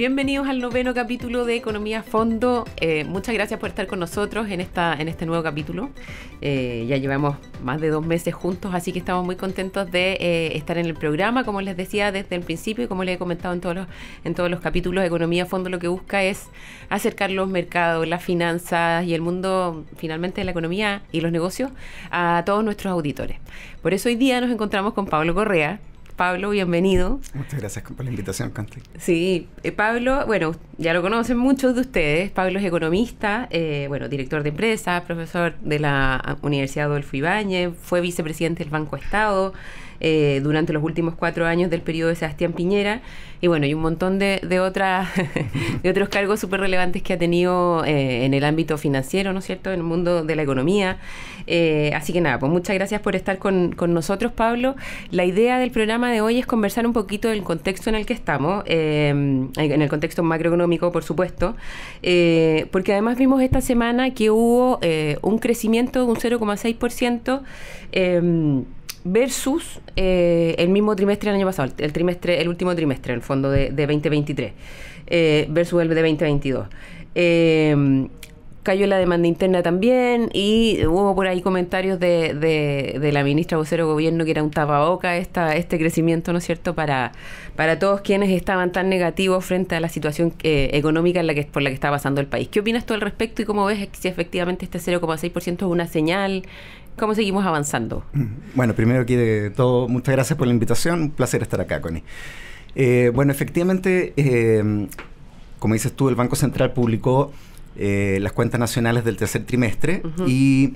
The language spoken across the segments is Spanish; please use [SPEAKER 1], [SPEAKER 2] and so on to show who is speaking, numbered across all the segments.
[SPEAKER 1] Bienvenidos al 9º capítulo de Economía a Fondo. Muchas gracias por estar con nosotros en este nuevo capítulo. Ya llevamos más de 2 meses juntos, así que estamos muy contentos de estar en el programa. Como les decía desde el principio y como les he comentado en todos los capítulos, Economía a Fondo lo que busca es acercar los mercados, las finanzas y el mundo finalmente de la economía y los negocios a todos nuestros auditores. Por eso hoy día nos encontramos con Pablo Correa. Pablo, bienvenido.
[SPEAKER 2] Muchas gracias por la invitación, Conti.
[SPEAKER 1] Sí, Pablo, bueno, ya lo conocen muchos de ustedes. Pablo es economista, director de empresas, profesor de la Universidad Adolfo Ibáñez, fue vicepresidente del Banco Estado durante los últimos 4 años del periodo de Sebastián Piñera, y bueno, y un montón de otros cargos súper relevantes que ha tenido en el ámbito financiero, ¿no es cierto?, en el mundo de la economía. Así que nada, pues muchas gracias por estar con nosotros, Pablo. La idea del programa de hoy es conversar un poquito del contexto en el que estamos, en el contexto macroeconómico, por supuesto, porque además vimos esta semana que hubo un crecimiento de un 0,6%, versus el mismo trimestre del año pasado, el último trimestre, en el fondo, de 2023, versus el de 2022. Cayó la demanda interna también, y hubo por ahí comentarios de la ministra vocero de gobierno que era un tapaboca este crecimiento, ¿no es cierto?, para todos quienes estaban tan negativos frente a la situación económica por la que está pasando el país. ¿Qué opinas tú al respecto y cómo ves si efectivamente este 0,6% es una señal? ¿Cómo seguimos avanzando?
[SPEAKER 2] Bueno, primero que todo, muchas gracias por la invitación. Un placer estar acá, Connie. Bueno, efectivamente, como dices tú, el Banco Central publicó las cuentas nacionales del tercer trimestre, y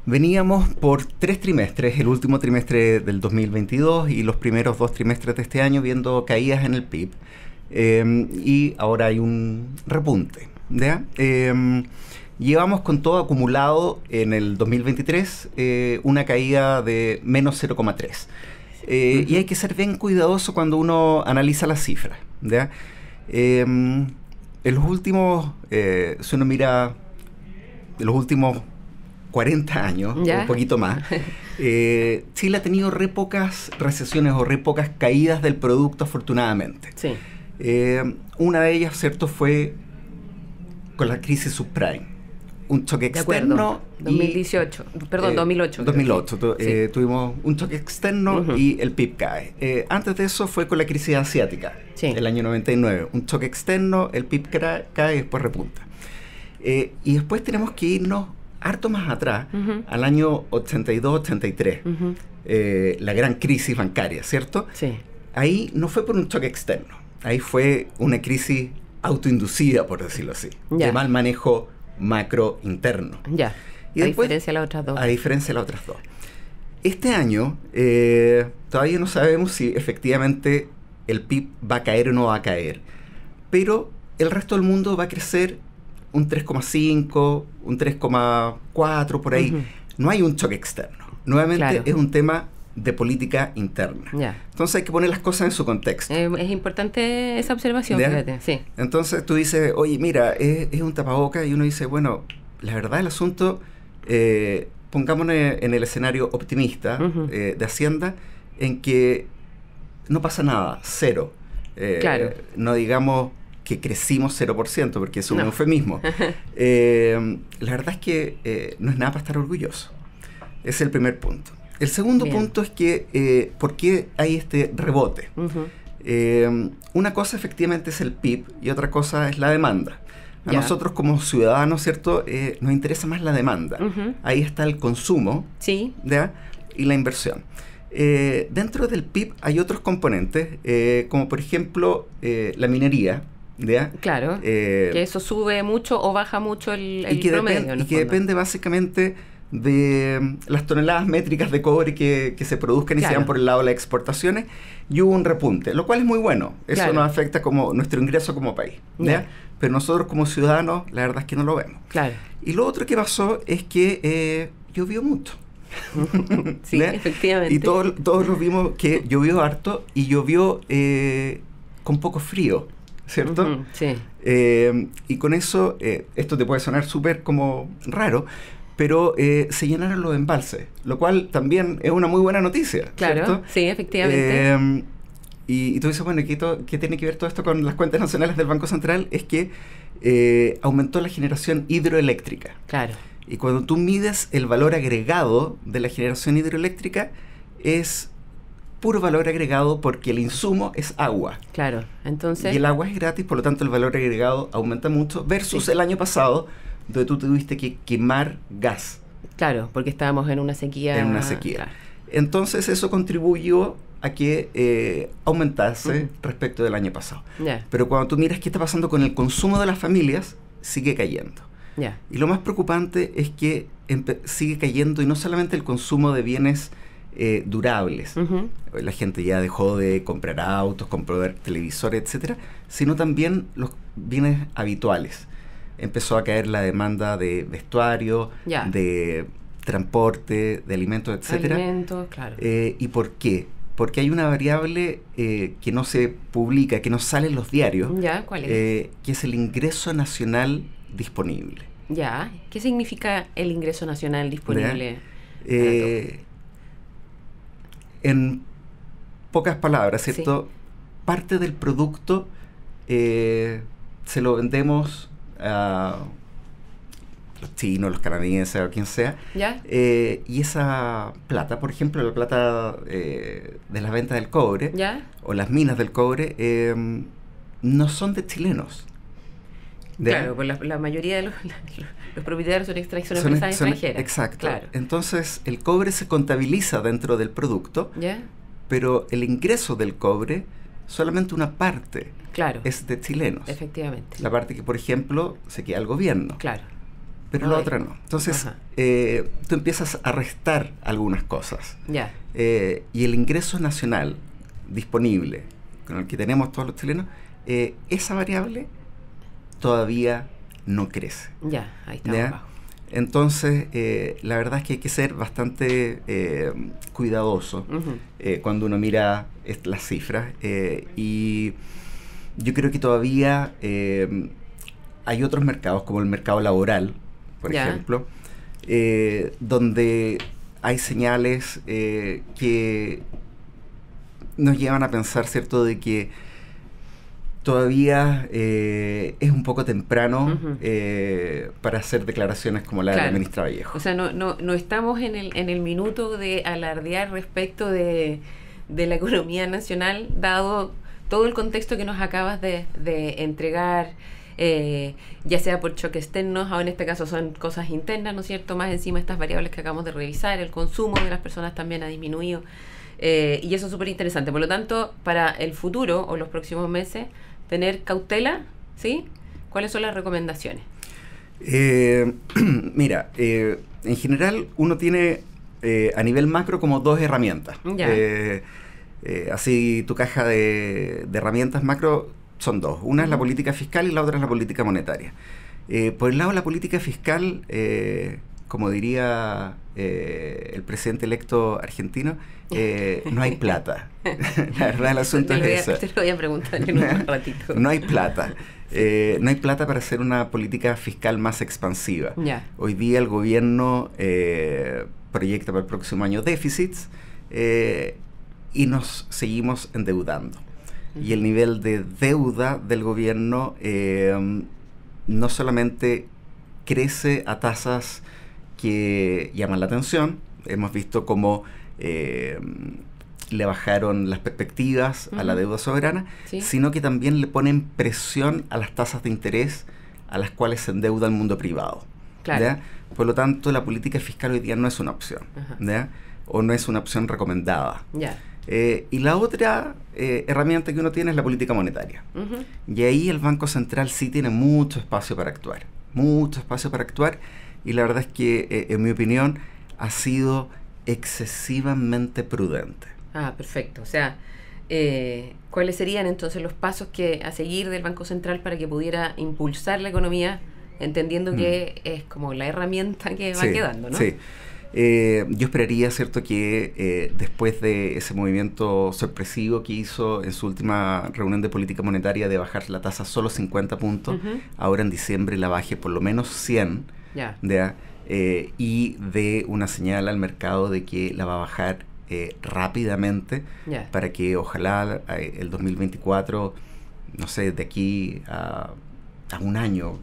[SPEAKER 2] veníamos por 3 trimestres, el último trimestre del 2022 y los primeros 2 trimestres de este año, viendo caídas en el PIB, y ahora hay un repunte, ¿ya? Llevamos con todo acumulado en el 2023 una caída de menos 0,3. Y hay que ser bien cuidadoso cuando uno analiza las cifras, ¿ya? En los últimos, si uno mira los últimos 40 años, o un poquito más, Chile ha tenido re pocas recesiones o re pocas caídas del producto, afortunadamente. Sí. Una de ellas, ¿cierto?, fue con la crisis subprime. Un choque externo.
[SPEAKER 1] 2018, perdón, 2008.
[SPEAKER 2] 2008, sí. Tuvimos un choque externo y el PIB cae. Antes de eso fue con la crisis asiática, el año 99. Un choque externo, el PIB cae y después repunta. Y después tenemos que irnos harto más atrás, al año 82-83, la gran crisis bancaria, ¿cierto? Sí. Ahí no fue por un choque externo, ahí fue una crisis autoinducida, por decirlo así, de mal manejo macro interno. Ya. Y después, diferencia de las otras dos. A diferencia de las otras dos. Este año todavía no sabemos si efectivamente el PIB va a caer o no va a caer, pero el resto del mundo va a crecer un 3,5, un 3,4 por ahí. No hay un choque externo. Nuevamente es un tema de política interna. Entonces hay que poner las cosas en su contexto.
[SPEAKER 1] Es importante esa observación, fíjate. Sí.
[SPEAKER 2] Entonces tú dices, oye, mira, es un tapaboca, y uno dice, bueno, la verdad del asunto, pongámonos en el escenario optimista de Hacienda, en que no pasa nada, cero. No digamos que crecimos 0%, porque es un eufemismo. La verdad es que no es nada para estar orgulloso. Ese es el primer punto. El segundo punto es que, ¿por qué hay este rebote? Una cosa efectivamente es el PIB y otra cosa es la demanda. A nosotros como ciudadanos, ¿cierto?, nos interesa más la demanda. Ahí está el consumo, ¿ya?, y la inversión. Dentro del PIB hay otros componentes, como por ejemplo la minería, ¿ya?
[SPEAKER 1] Claro, que eso sube mucho o baja mucho el promedio.
[SPEAKER 2] Y que depende básicamente de las toneladas métricas de cobre que se produzcan y se dan por el lado de las exportaciones, y hubo un repunte, lo cual es muy bueno. Eso nos afecta como nuestro ingreso como país, ¿ya? Pero nosotros como ciudadanos, la verdad es que no lo vemos. Y lo otro que pasó es que llovió mucho.
[SPEAKER 1] Sí, efectivamente.
[SPEAKER 2] Y todos lo vimos, que llovió harto y llovió con poco frío, ¿cierto?
[SPEAKER 1] Sí.
[SPEAKER 2] Y con eso, esto te puede sonar súper como raro, pero se llenaron los embalses, lo cual también es una muy buena noticia.
[SPEAKER 1] Claro,
[SPEAKER 2] ¿cierto?
[SPEAKER 1] Sí, efectivamente.
[SPEAKER 2] Y tú dices, bueno, ¿qué tiene que ver todo esto con las cuentas nacionales del Banco Central? Es que aumentó la generación hidroeléctrica.
[SPEAKER 1] Claro.
[SPEAKER 2] Y cuando tú mides el valor agregado de la generación hidroeléctrica, es puro valor agregado porque el insumo es agua.
[SPEAKER 1] Claro, entonces...
[SPEAKER 2] Y el agua es gratis, por lo tanto el valor agregado aumenta mucho, versus el año pasado, donde tú tuviste que quemar gas.
[SPEAKER 1] Claro, porque estábamos en una sequía.
[SPEAKER 2] En una sequía.
[SPEAKER 1] Claro.
[SPEAKER 2] Entonces eso contribuyó a que aumentase respecto del año pasado.
[SPEAKER 1] Yeah.
[SPEAKER 2] Pero cuando tú miras qué está pasando con el consumo de las familias, sigue cayendo.
[SPEAKER 1] Yeah.
[SPEAKER 2] Y lo más preocupante es que sigue cayendo, y no solamente el consumo de bienes durables. La gente ya dejó de comprar autos, comprar televisores, etcétera, sino también los bienes habituales. Empezó a caer la demanda de vestuario, de transporte, de alimentos, etcétera.
[SPEAKER 1] Alimentos, claro.
[SPEAKER 2] ¿Y por qué? Porque hay una variable que no se publica, que no sale en los diarios.
[SPEAKER 1] ¿Ya? ¿Cuál es?
[SPEAKER 2] Que es el ingreso nacional disponible.
[SPEAKER 1] Ya. ¿Qué significa el ingreso nacional disponible?
[SPEAKER 2] En pocas palabras, ¿cierto?
[SPEAKER 1] Sí.
[SPEAKER 2] Parte del producto se lo vendemos a los chinos, los canadienses o quien sea.
[SPEAKER 1] ¿Ya?
[SPEAKER 2] Y esa plata, por ejemplo, la plata de la venta del cobre,
[SPEAKER 1] ¿ya?
[SPEAKER 2] O las minas del cobre, no son de chilenos.
[SPEAKER 1] Claro, pues la mayoría de los propietarios son empresas extranjeras.
[SPEAKER 2] Exacto.
[SPEAKER 1] Claro.
[SPEAKER 2] Entonces, el cobre se contabiliza dentro del producto,
[SPEAKER 1] ¿ya?
[SPEAKER 2] Pero el ingreso del cobre, solamente una parte es de chilenos.
[SPEAKER 1] Efectivamente.
[SPEAKER 2] La parte que, por ejemplo, se queda al gobierno.
[SPEAKER 1] Claro.
[SPEAKER 2] Pero la otra no. Entonces, tú empiezas a restar algunas cosas.
[SPEAKER 1] Ya.
[SPEAKER 2] Y el ingreso nacional disponible, con el que tenemos todos los chilenos, esa variable todavía no crece.
[SPEAKER 1] Ya, ahí estamos abajo.
[SPEAKER 2] Entonces, la verdad es que hay que ser bastante cuidadoso cuando uno mira las cifras. Y yo creo que todavía hay otros mercados, como el mercado laboral, por ejemplo, donde hay señales que nos llevan a pensar, ¿cierto?, de que todavía es un poco temprano para hacer declaraciones como la de la ministra Vallejo.
[SPEAKER 1] O sea, no estamos en el minuto de alardear respecto de la economía nacional, dado todo el contexto que nos acabas de entregar, ya sea por choques externos, o en este caso son cosas internas, ¿no es cierto? Más encima estas variables que acabamos de revisar, el consumo de las personas también ha disminuido, y eso es súper interesante. Por lo tanto, para el futuro o los próximos meses, tener cautela, ¿sí? ¿Cuáles son las recomendaciones?
[SPEAKER 2] Mira, en general uno tiene a nivel macro como dos herramientas. Así tu caja de herramientas macro son dos. Una es la política fiscal y la otra es la política monetaria. Por el lado de la política fiscal, como diría el presidente electo argentino, no hay plata. La verdad, el asunto es ese.
[SPEAKER 1] Te lo voy a preguntar en un ratito.
[SPEAKER 2] No hay plata. No hay plata para hacer una política fiscal más expansiva. Hoy día el gobierno proyecta para el próximo año déficits y nos seguimos endeudando. Y el nivel de deuda del gobierno no solamente crece a tasas que llaman la atención. Hemos visto cómo le bajaron las perspectivas a la deuda soberana, sino que también le ponen presión a las tasas de interés a las cuales se endeuda el mundo privado. ¿Ya? Por lo tanto, la política fiscal hoy día no es una opción, ¿ya? O no es una opción recomendada. Y la otra herramienta que uno tiene es la política monetaria. Y ahí el Banco Central sí tiene mucho espacio para actuar. Mucho espacio para actuar. Y la verdad es que, en mi opinión, ha sido excesivamente prudente.
[SPEAKER 1] Perfecto. O sea, ¿cuáles serían entonces los pasos a seguir del Banco Central para que pudiera impulsar la economía, entendiendo que es como la herramienta que va quedando, ¿no?
[SPEAKER 2] Sí. Yo esperaría, ¿cierto?, que después de ese movimiento sorpresivo que hizo en su última reunión de política monetaria de bajar la tasa solo 50 puntos, ahora en diciembre la baje por lo menos 100, y de una señal al mercado de que la va a bajar rápidamente para que ojalá el 2024, no sé, de aquí a un año,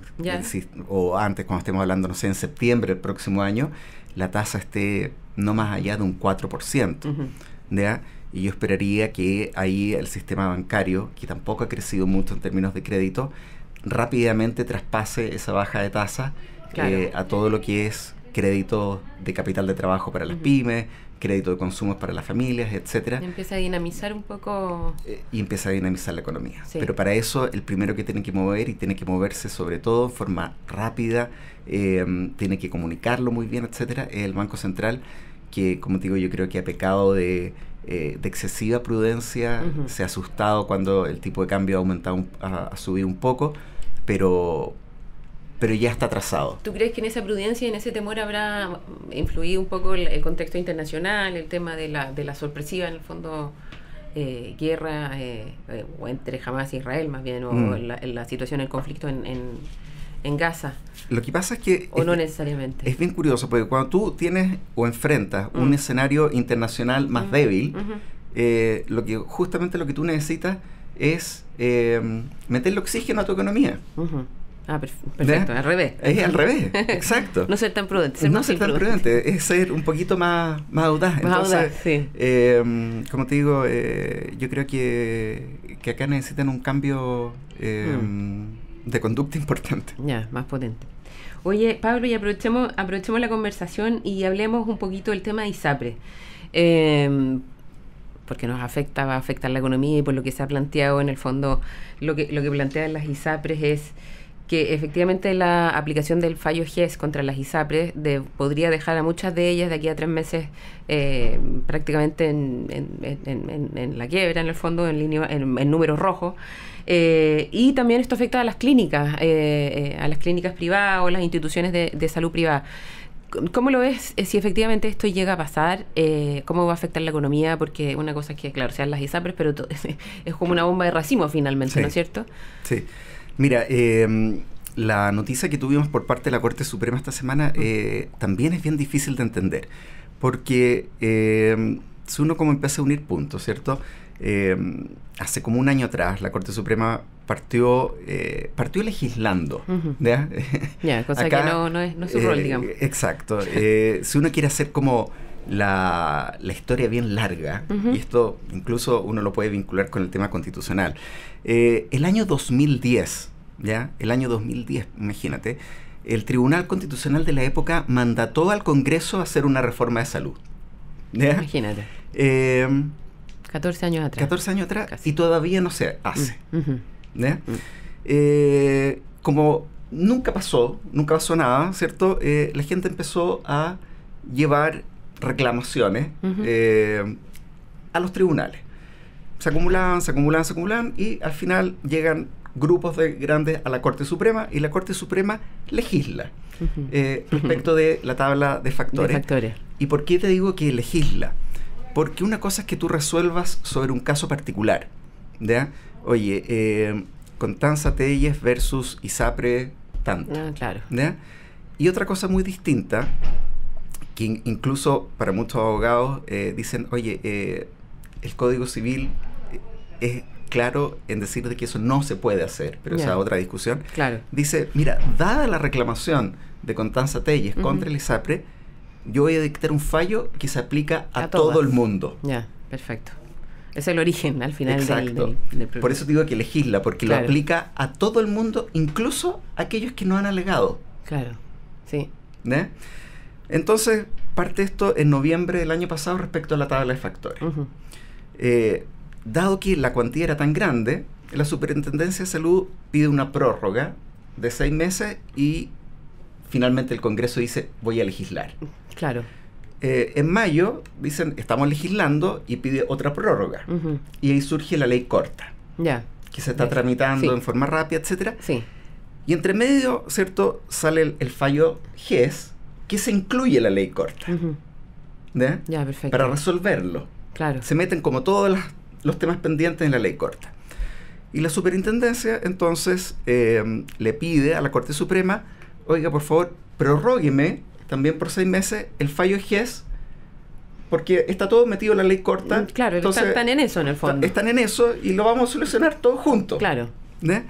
[SPEAKER 2] o antes, cuando estemos hablando, no sé, en septiembre del próximo año, la tasa esté no más allá de un 4%. ¿Ya? Y yo esperaría que ahí el sistema bancario, que tampoco ha crecido mucho en términos de crédito, rápidamente traspase esa baja de tasa a todo lo que es crédito de capital de trabajo para las pymes, crédito de consumos para las familias, etcétera.
[SPEAKER 1] Y empieza a dinamizar un poco...
[SPEAKER 2] y empieza a dinamizar la economía. Sí. Pero para eso, el primero que tiene que mover, y tiene que moverse sobre todo en forma rápida, tiene que comunicarlo muy bien, etcétera, es el Banco Central, que, como te digo, yo creo que ha pecado de excesiva prudencia, se ha asustado cuando el tipo de cambio ha aumentado, ha subido un poco, pero ya está atrasado.
[SPEAKER 1] ¿Tú crees que en esa prudencia y en ese temor habrá influido un poco el contexto internacional, el tema de la sorpresiva, en el fondo, guerra o entre Hamas e Israel, más bien, o la situación, el conflicto en Gaza?
[SPEAKER 2] Lo que pasa es que...
[SPEAKER 1] ¿O no necesariamente?
[SPEAKER 2] Es bien curioso, porque cuando tú tienes o enfrentas un escenario internacional más débil, justamente lo que tú necesitas es meterle oxígeno a tu economía.
[SPEAKER 1] Perfecto, al revés.
[SPEAKER 2] Es al revés, exacto.
[SPEAKER 1] No ser tan prudente.
[SPEAKER 2] No ser tan prudente, es ser un poquito más audaz. Entonces, como te digo, yo creo que acá necesitan un cambio de conducta importante.
[SPEAKER 1] Ya, más potente. Oye, Pablo, y aprovechemos la conversación y hablemos un poquito del tema de ISAPRES. Porque va a afectar la economía, y por lo que se ha planteado en el fondo, lo que plantean las ISAPRES es que efectivamente la aplicación del fallo GES contra las ISAPRES podría dejar a muchas de ellas de aquí a 3 meses prácticamente en la quiebra, en el fondo, en números rojos. Y también esto afecta a las clínicas privadas o las instituciones de salud privada. ¿Cómo lo ves si efectivamente esto llega a pasar? ¿Cómo va a afectar la economía? Porque una cosa es que, claro, sean las ISAPRES, pero es como una bomba de racimo finalmente, ¿no es cierto?
[SPEAKER 2] Sí. Mira, la noticia que tuvimos por parte de la Corte Suprema esta semana también es bien difícil de entender, porque si uno como empieza a unir puntos, ¿cierto? Hace como un año atrás la Corte Suprema partió legislando.
[SPEAKER 1] ¿Ya? Cosa acá, que no es su rol, digamos.
[SPEAKER 2] Exacto. Si uno quiere hacer como la historia bien larga, y esto incluso uno lo puede vincular con el tema constitucional. El año 2010, ¿ya? El año 2010, imagínate, el Tribunal Constitucional de la época mandató al Congreso a hacer una reforma de salud. ¿Ya?
[SPEAKER 1] Imagínate. 14 años atrás.
[SPEAKER 2] 14 años atrás, casi. Y todavía no se hace. ¿Ya? Como nunca pasó nada, ¿cierto? La gente empezó a llevar reclamaciones a los tribunales. Se acumulan y al final llegan grupos de grandes a la Corte Suprema, y la Corte Suprema legisla respecto de la tabla de factores. ¿Y por qué te digo que legisla? Porque una cosa es que tú resuelvas sobre un caso particular, ¿ya? Oye, Constanza Telles versus ISAPRES tanto.
[SPEAKER 1] Claro.
[SPEAKER 2] ¿Ya? Y otra cosa muy distinta, que incluso para muchos abogados dicen, oye, el Código Civil es claro en decir de que eso no se puede hacer, pero esa es otra discusión.
[SPEAKER 1] Claro.
[SPEAKER 2] Dice, mira, dada la reclamación de Constanza Telles contra el ISAPRES, yo voy a dictar un fallo que se aplica a todo el mundo.
[SPEAKER 1] Ya, perfecto. Es el origen al final
[SPEAKER 2] del Por eso digo que legisla, porque lo aplica a todo el mundo, incluso a aquellos que no han alegado.
[SPEAKER 1] Claro, sí.
[SPEAKER 2] ¿Eh? Entonces, parte esto en noviembre del año pasado respecto a la tabla de factores. Dado que la cuantía era tan grande, la Superintendencia de Salud pide una prórroga de 6 meses y finalmente el Congreso dice, voy a legislar.
[SPEAKER 1] Claro.
[SPEAKER 2] En mayo dicen, estamos legislando, y pide otra prórroga. Y ahí surge la ley corta, que se está tramitando en forma rápida, etcétera.
[SPEAKER 1] Sí.
[SPEAKER 2] Y entre medio, ¿cierto?, sale el fallo GES, que se incluye en la ley corta.
[SPEAKER 1] Ya, perfecto.
[SPEAKER 2] Para resolverlo.
[SPEAKER 1] Claro.
[SPEAKER 2] Se meten como todos los temas pendientes en la ley corta. Y la superintendencia, entonces, le pide a la Corte Suprema, oiga, por favor, prorrógueme también por 6 meses el fallo GES porque está todo metido en la ley corta.
[SPEAKER 1] Claro,
[SPEAKER 2] entonces,
[SPEAKER 1] están en eso en el fondo.
[SPEAKER 2] Están en eso y lo vamos a solucionar todos juntos.
[SPEAKER 1] Claro.
[SPEAKER 2] ¿Eh?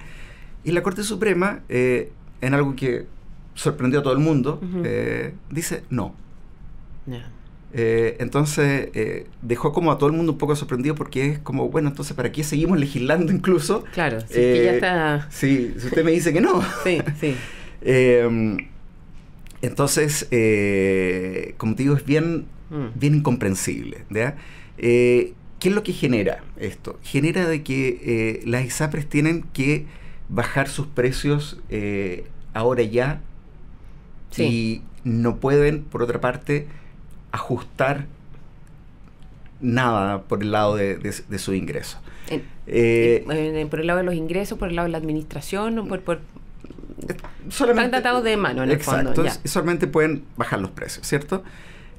[SPEAKER 2] Y la Corte Suprema, en algo que sorprendió a todo el mundo, dice no.
[SPEAKER 1] Yeah.
[SPEAKER 2] Entonces dejó como a todo el mundo un poco sorprendido, porque es como, bueno, entonces ¿para qué seguimos legislando incluso?
[SPEAKER 1] Claro, sí, que ya está...
[SPEAKER 2] Sí, si usted me dice que no.
[SPEAKER 1] Sí, sí.
[SPEAKER 2] Entonces, como te digo, es bien incomprensible, ¿ya? ¿Qué es lo que genera esto? Genera de que las ISAPRES tienen que bajar sus precios ahora ya,
[SPEAKER 1] Sí.
[SPEAKER 2] y no pueden, por otra parte, ajustar nada por el lado de su ingreso.
[SPEAKER 1] Por el lado de los ingresos, por el lado de la administración,
[SPEAKER 2] solamente,
[SPEAKER 1] están tratados de mano en el fondo.
[SPEAKER 2] Entonces, solamente pueden bajar los precios, ¿cierto?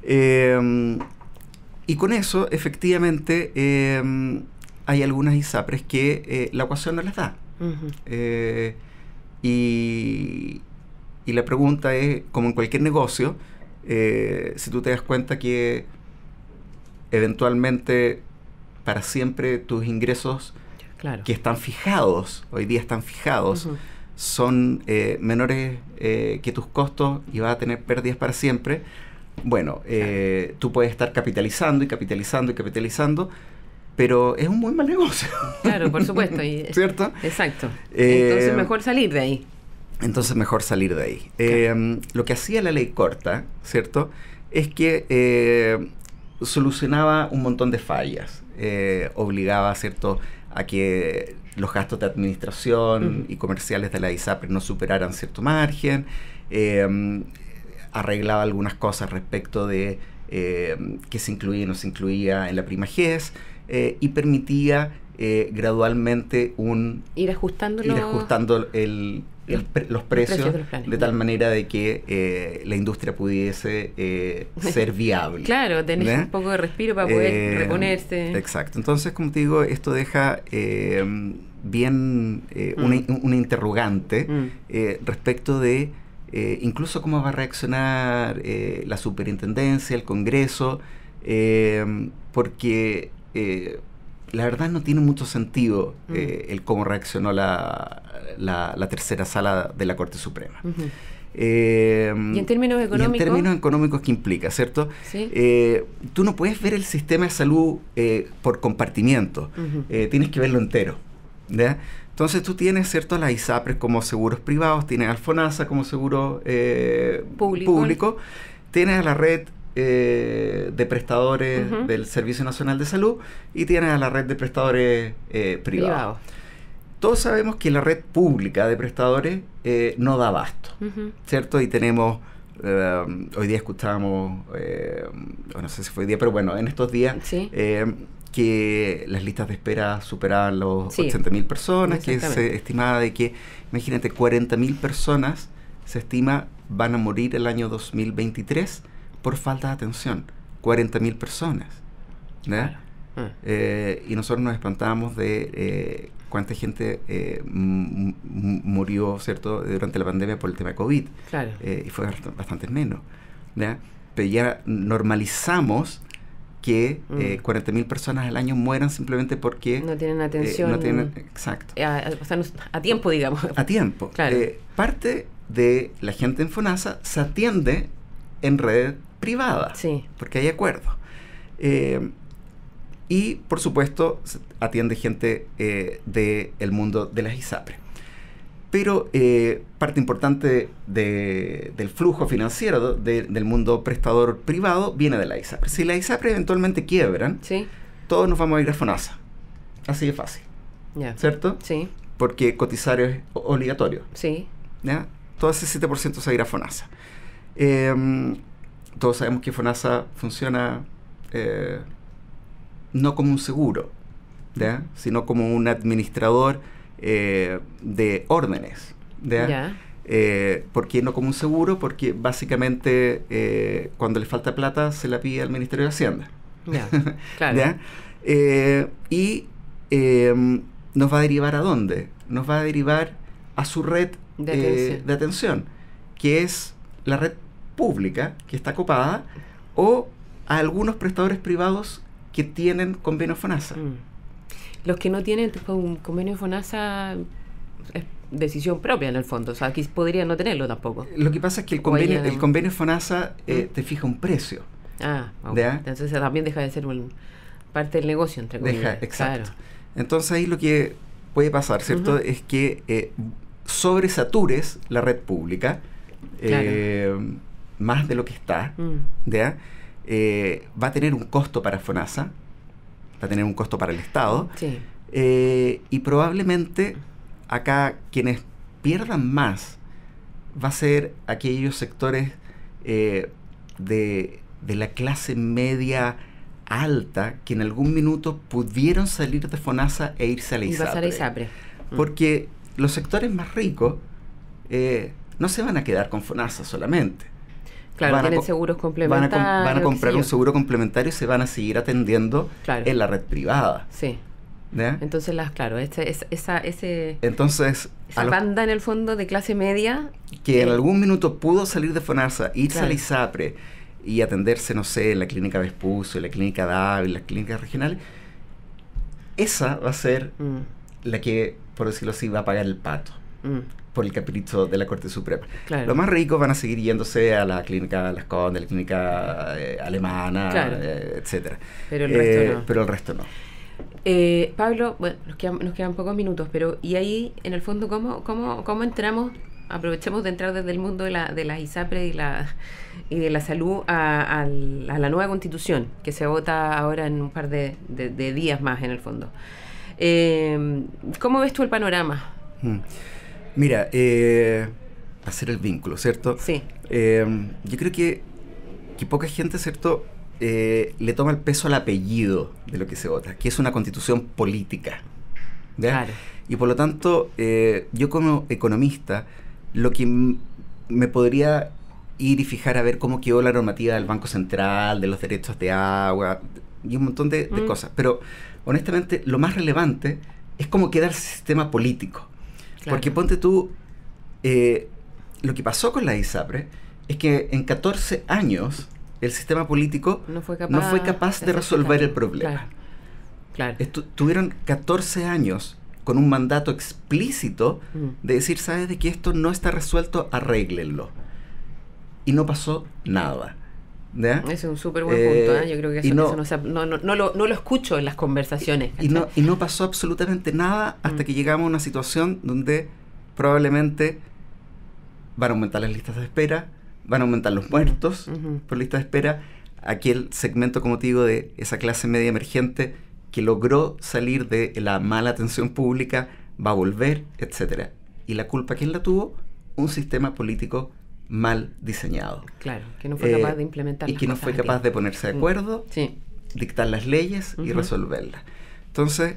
[SPEAKER 2] Y con eso, efectivamente, hay algunas ISAPRES que la ecuación no les da. Y la pregunta es, como en cualquier negocio, si tú te das cuenta que eventualmente para siempre tus ingresos,
[SPEAKER 1] claro,
[SPEAKER 2] que están fijados, hoy día están fijados, son menores que tus costos, y vas a tener pérdidas para siempre. Bueno, tú puedes estar capitalizando y capitalizando y capitalizando, pero es un muy mal negocio.
[SPEAKER 1] Claro, por supuesto.
[SPEAKER 2] ¿Cierto?
[SPEAKER 1] Exacto. Entonces mejor salir de ahí. Lo que hacía la ley corta, ¿cierto?, es que solucionaba un montón de fallas. Obligaba, ¿cierto?, a que los gastos de administración y comerciales de la ISAPRES no superaran cierto margen. Arreglaba algunas cosas respecto de qué se incluía y no se incluía en la prima GES, y permitía gradualmente ir ajustando
[SPEAKER 2] los precios de tal manera de que la industria pudiese ser viable.
[SPEAKER 1] Claro, tener un poco de respiro para poder reponerse.
[SPEAKER 2] Exacto. Entonces, como te digo, esto deja bien una interrogante respecto de incluso cómo va a reaccionar la superintendencia, el Congreso, porque la verdad no tiene mucho sentido el cómo reaccionó la tercera sala de la Corte Suprema.
[SPEAKER 1] ¿Y en términos económicos?
[SPEAKER 2] Y en términos económicos, ¿qué implica, cierto?
[SPEAKER 1] ¿Sí?
[SPEAKER 2] Tú no puedes ver el sistema de salud por compartimiento, tienes que verlo entero, ¿ya? Entonces tú tienes, ¿cierto?, las ISAPRES como seguros privados, tienes al FONASA como seguro público, tienes a la red de prestadores del Servicio Nacional de Salud, y tienes a la red de prestadores privados. Todos sabemos que la red pública de prestadores no da abasto, ¿cierto? Y tenemos, hoy día escuchábamos, no sé si fue hoy día, pero bueno, en estos días, que las listas de espera superaban los 80.000 personas, que se estimaba de que, imagínate, 40.000 personas se estima van a morir el año 2023 por falta de atención. 40.000 personas, ¿no? Claro. Y nosotros nos espantábamos de cuánta gente murió, ¿cierto?, durante la pandemia por el tema de COVID.
[SPEAKER 1] Claro.
[SPEAKER 2] Y fue bastante menos, ¿ya? Pero ya normalizamos que 40.000 personas al año mueran simplemente porque
[SPEAKER 1] no tienen atención.
[SPEAKER 2] Exacto.
[SPEAKER 1] O sea, a tiempo, digamos.
[SPEAKER 2] A tiempo.
[SPEAKER 1] Claro.
[SPEAKER 2] Parte de la gente en FONASA se atiende en red privada, porque hay acuerdo. Y, por supuesto, atiende gente del mundo de las ISAPRES. Pero parte importante del flujo financiero del mundo prestador privado viene de la ISAPRES. Si las ISAPRES eventualmente quiebran, todos nos vamos a ir a FONASA. Así de fácil. ¿Cierto?
[SPEAKER 1] Sí.
[SPEAKER 2] Porque cotizar es obligatorio.
[SPEAKER 1] Sí.
[SPEAKER 2] ¿Ya? Todo ese 7% se va a ir a FONASA. Todos sabemos que FONASA funciona no como un seguro, ¿ya?, sino como un administrador de órdenes, ¿ya? ¿Por qué no como un seguro? Porque básicamente cuando le falta plata se la pide al Ministerio de Hacienda.
[SPEAKER 1] Claro.
[SPEAKER 2] ¿Ya? Y nos va a derivar ¿a dónde? Nos va a derivar a su red de atención, que es la red pública, que está copada, o a algunos prestadores privados que tienen convenio FONASA.
[SPEAKER 1] Los que no tienen un convenio FONASA es decisión propia en el fondo, o sea, aquí podrían no tenerlo tampoco.
[SPEAKER 2] Lo que pasa es que el convenio FONASA te fija un precio.
[SPEAKER 1] Entonces también deja de ser parte del negocio, entre comillas.
[SPEAKER 2] Exacto. Claro. Entonces ahí lo que puede pasar, ¿cierto? Es que sobresatures la red pública, más de lo que está, va a tener un costo para FONASA, va a tener un costo para el Estado, y probablemente acá quienes pierdan más va a ser aquellos sectores de la clase media alta que en algún minuto pudieron salir de FONASA e irse a la ISAPRE. Porque los sectores más ricos no se van a quedar con FONASA solamente.
[SPEAKER 1] Claro, tienen seguros complementarios.
[SPEAKER 2] Van a comprar un seguro complementario y se van a seguir atendiendo en la red privada.
[SPEAKER 1] Sí. Entonces, esa banda en el fondo de clase media
[SPEAKER 2] que en algún minuto pudo salir de FONASA, irse a la ISAPRE y atenderse, no sé, en la clínica Vespucio, en la clínica DAVI, en las clínicas regionales, esa va a ser la que, por decirlo así, va a pagar el pato por el capricho de la Corte Suprema. Claro. Los más ricos van a seguir yéndose a la clínica Las Condes, a la clínica alemana, etcétera.
[SPEAKER 1] Pero el resto no.
[SPEAKER 2] Pero el resto no.
[SPEAKER 1] Pablo, bueno, nos quedan pocos minutos, pero y ahí, en el fondo, ¿cómo entramos? Aprovechemos de entrar desde el mundo de la ISAPRE y de la salud a la nueva Constitución, que se vota ahora en un par de días más, en el fondo. ¿Cómo ves tú el panorama?
[SPEAKER 2] Mira, hacer el vínculo, ¿cierto?
[SPEAKER 1] Sí.
[SPEAKER 2] Yo creo que poca gente, ¿cierto?, le toma el peso al apellido de lo que se vota, que es una constitución política.
[SPEAKER 1] Claro.
[SPEAKER 2] Y por lo tanto, yo como economista, lo que me podría ir y fijar a ver cómo quedó la normativa del Banco Central, de los derechos de agua, y un montón de cosas. Pero, honestamente, lo más relevante es cómo queda el sistema político. Claro. Porque ponte tú, lo que pasó con la ISAPRE es que en 14 años el sistema político no fue capaz de resolver el problema.
[SPEAKER 1] Claro.
[SPEAKER 2] Tuvieron 14 años con un mandato explícito de decir, ¿sabes de que esto no está resuelto? Arréglenlo. Y no pasó nada.
[SPEAKER 1] Ese es un súper buen punto. Yo creo que eso no lo escucho en las conversaciones.
[SPEAKER 2] Y no pasó absolutamente nada hasta que llegamos a una situación donde probablemente van a aumentar las listas de espera, van a aumentar los muertos por lista de espera. Aquel segmento, como te digo, de esa clase media emergente que logró salir de la mala atención pública va a volver, etcétera. ¿Y la culpa quién la tuvo? Un sistema político mal diseñado.
[SPEAKER 1] Claro, que no fue capaz de implementar
[SPEAKER 2] y que no fue capaz de ponerse de acuerdo, dictar las leyes y resolverlas. Entonces,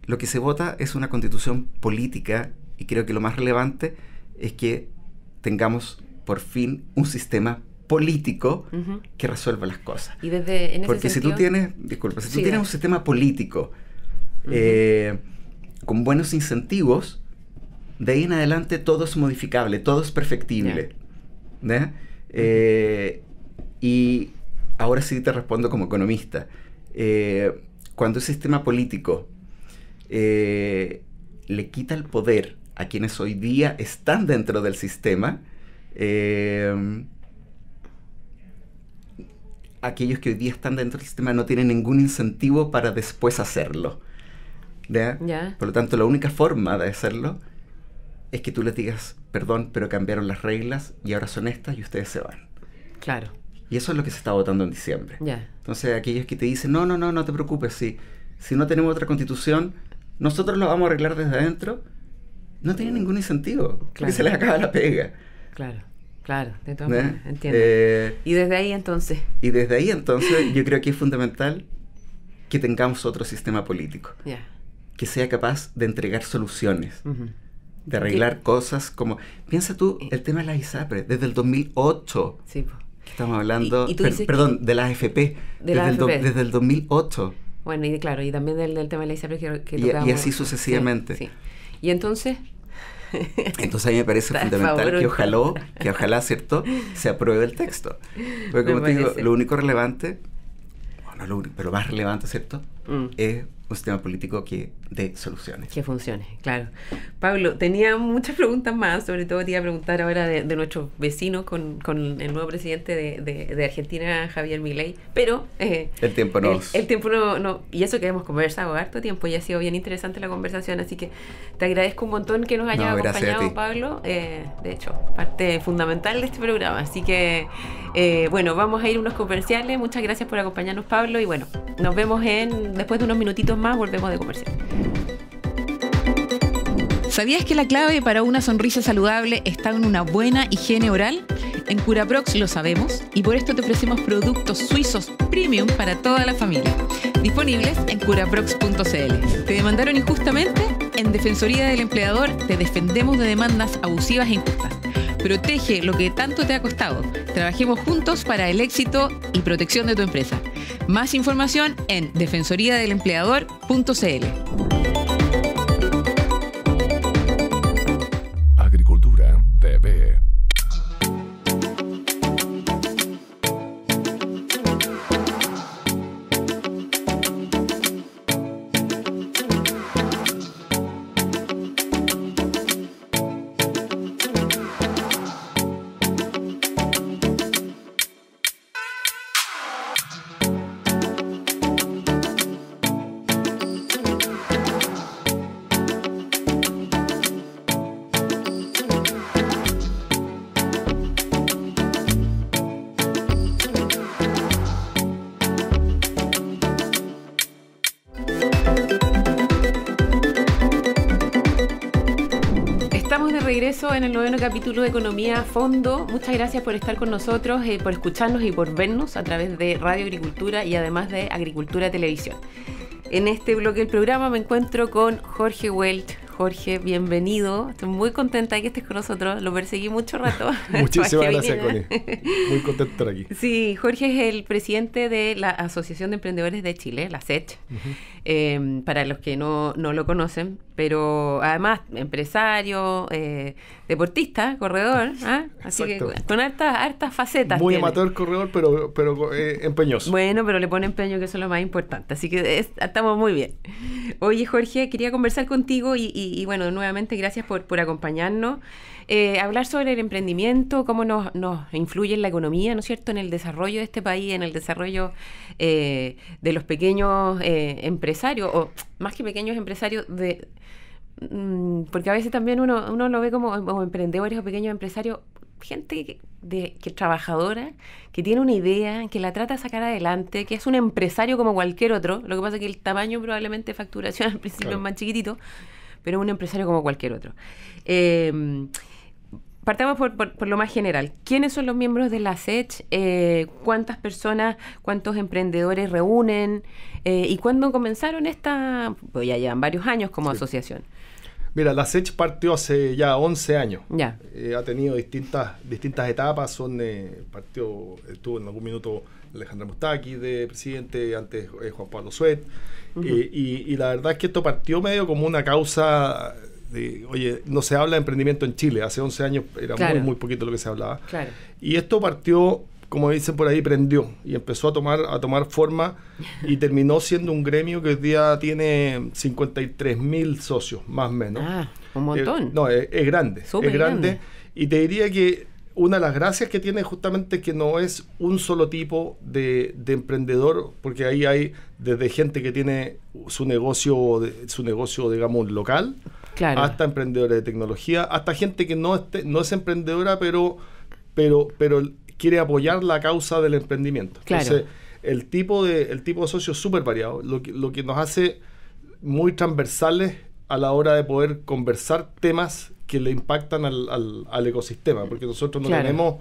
[SPEAKER 2] lo que se vota es una constitución política, y creo que lo más relevante es que tengamos por fin un sistema político que resuelva las cosas.
[SPEAKER 1] Y en ese
[SPEAKER 2] Porque
[SPEAKER 1] sentido,
[SPEAKER 2] si tú tienes un sistema político con buenos incentivos, de ahí en adelante todo es modificable, todo es perfectible. Y ahora sí te respondo como economista. Cuando el sistema político le quita el poder a quienes hoy día están dentro del sistema, aquellos que hoy día están dentro del sistema no tienen ningún incentivo para después hacerlo. Por lo tanto, la única forma de hacerlo es que tú les digas, perdón, pero cambiaron las reglas y ahora son estas y ustedes se van.
[SPEAKER 1] Claro.
[SPEAKER 2] Y eso es lo que se está votando en diciembre. Entonces, aquellos que te dicen, no te preocupes, si no tenemos otra constitución, nosotros lo vamos a arreglar desde adentro, no tienen ningún incentivo, porque se les acaba la pega.
[SPEAKER 1] Claro, de todas maneras, entiendo. ¿Y desde ahí entonces?
[SPEAKER 2] Yo creo que es fundamental que tengamos otro sistema político, que sea capaz de entregar soluciones, de arreglar cosas como... Piensa tú, el tema de la ISAPRE, desde el 2008, que estamos hablando, de la AFP, desde el 2008.
[SPEAKER 1] Bueno, y claro, y también del tema de la ISAPRE que
[SPEAKER 2] tocamos. Y así sucesivamente.
[SPEAKER 1] Sí. Y entonces...
[SPEAKER 2] Entonces a mí me parece fundamental que ojalá, ¿cierto?, se apruebe el texto. Porque como te digo, lo único relevante pero lo más relevante, ¿cierto? Es un sistema político que dé soluciones.
[SPEAKER 1] Que funcione, claro. Pablo, tenía muchas preguntas más, sobre todo te iba a preguntar ahora de nuestros vecinos con el nuevo presidente de Argentina, Javier Milei, pero
[SPEAKER 2] el tiempo
[SPEAKER 1] el tiempo no, y eso que hemos conversado harto tiempo y ha sido bien interesante la conversación, así que te agradezco un montón que nos hayas acompañado, Pablo, de hecho, parte fundamental de este programa, así que bueno, vamos a ir a unos comerciales. Muchas gracias por acompañarnos, Pablo, y bueno, nos vemos después de unos minutitos más, volvemos de comercial.
[SPEAKER 3] ¿Sabías que la clave para una sonrisa saludable está en una buena higiene oral? En Curaprox lo sabemos y por esto te ofrecemos productos suizos premium para toda la familia, disponibles en curaprox.cl. ¿Te demandaron injustamente? En Defensoría del Empleador te defendemos de demandas abusivas e injustas. Protege lo que tanto te ha costado. Trabajemos juntos para el éxito y protección de tu empresa. Más información en defensoriadelempleador.cl.
[SPEAKER 4] Agricultura TV.
[SPEAKER 1] Regreso en el 9º capítulo de Economía a Fondo. Muchas gracias por estar con nosotros, por escucharnos y por vernos a través de Radio Agricultura y además de Agricultura Televisión. En este bloque del programa me encuentro con Jorge Welch. Jorge, bienvenido. Estoy muy contenta de que estés con nosotros. Lo perseguí mucho rato.
[SPEAKER 5] Muchísimas gracias, Connie. Muy contento de estar aquí.
[SPEAKER 1] Sí, Jorge es el presidente de la Asociación de Emprendedores de Chile, la ASECH, para los que no lo conocen, pero además empresario, deportista, corredor, así
[SPEAKER 5] Exacto.
[SPEAKER 1] Que con hartas facetas.
[SPEAKER 5] Muy
[SPEAKER 1] tiene.
[SPEAKER 5] amateur corredor, pero empeñoso.
[SPEAKER 1] Bueno, pero le pone empeño, que eso es lo más importante, así que estamos muy bien. Oye, Jorge, quería conversar contigo y bueno, nuevamente gracias por acompañarnos. Hablar sobre el emprendimiento, cómo nos influye en la economía, ¿no es cierto?, en el desarrollo de este país, en el desarrollo de los pequeños empresarios, o más que pequeños empresarios, porque a veces también uno lo ve como emprendedores o pequeños empresarios, gente que trabajadora, que tiene una idea, que la trata de sacar adelante, que es un empresario como cualquier otro. Lo que pasa es que el tamaño probablemente de facturación al principio es más chiquitito, pero un empresario como cualquier otro. Partamos por lo más general. ¿Quiénes son los miembros de la ASECH? ¿Cuántas personas, cuántos emprendedores reúnen? ¿Y cuándo comenzaron pues ya llevan varios años como asociación?
[SPEAKER 5] Mira, la ASECH partió hace ya 11 años.
[SPEAKER 1] Ya.
[SPEAKER 5] Ha tenido distintas etapas. Estuvo en algún minuto Alejandra Mustaki de presidente, antes Juan Pablo Suet. Y la verdad es que esto partió medio como una causa oye, no se habla de emprendimiento en Chile. Hace 11 años era muy poquito lo que se hablaba.
[SPEAKER 1] Claro.
[SPEAKER 5] Y esto partió, como dicen por ahí, prendió y empezó a tomar forma y terminó siendo un gremio que hoy día tiene 53.000 socios, más o menos.
[SPEAKER 1] Un montón.
[SPEAKER 5] Es grande.
[SPEAKER 1] Súper
[SPEAKER 5] es grande. Y te diría que una de las gracias que tiene justamente es que no es un solo tipo de emprendedor, porque ahí hay desde gente que tiene su negocio, digamos, local,
[SPEAKER 1] claro,
[SPEAKER 5] hasta emprendedores de tecnología, hasta gente que no es emprendedora, pero quiere apoyar la causa del emprendimiento.
[SPEAKER 1] Claro.
[SPEAKER 5] Entonces, el tipo de socio es súper variado, lo que nos hace muy transversales a la hora de poder conversar temas que le impactan al ecosistema, porque nosotros no tenemos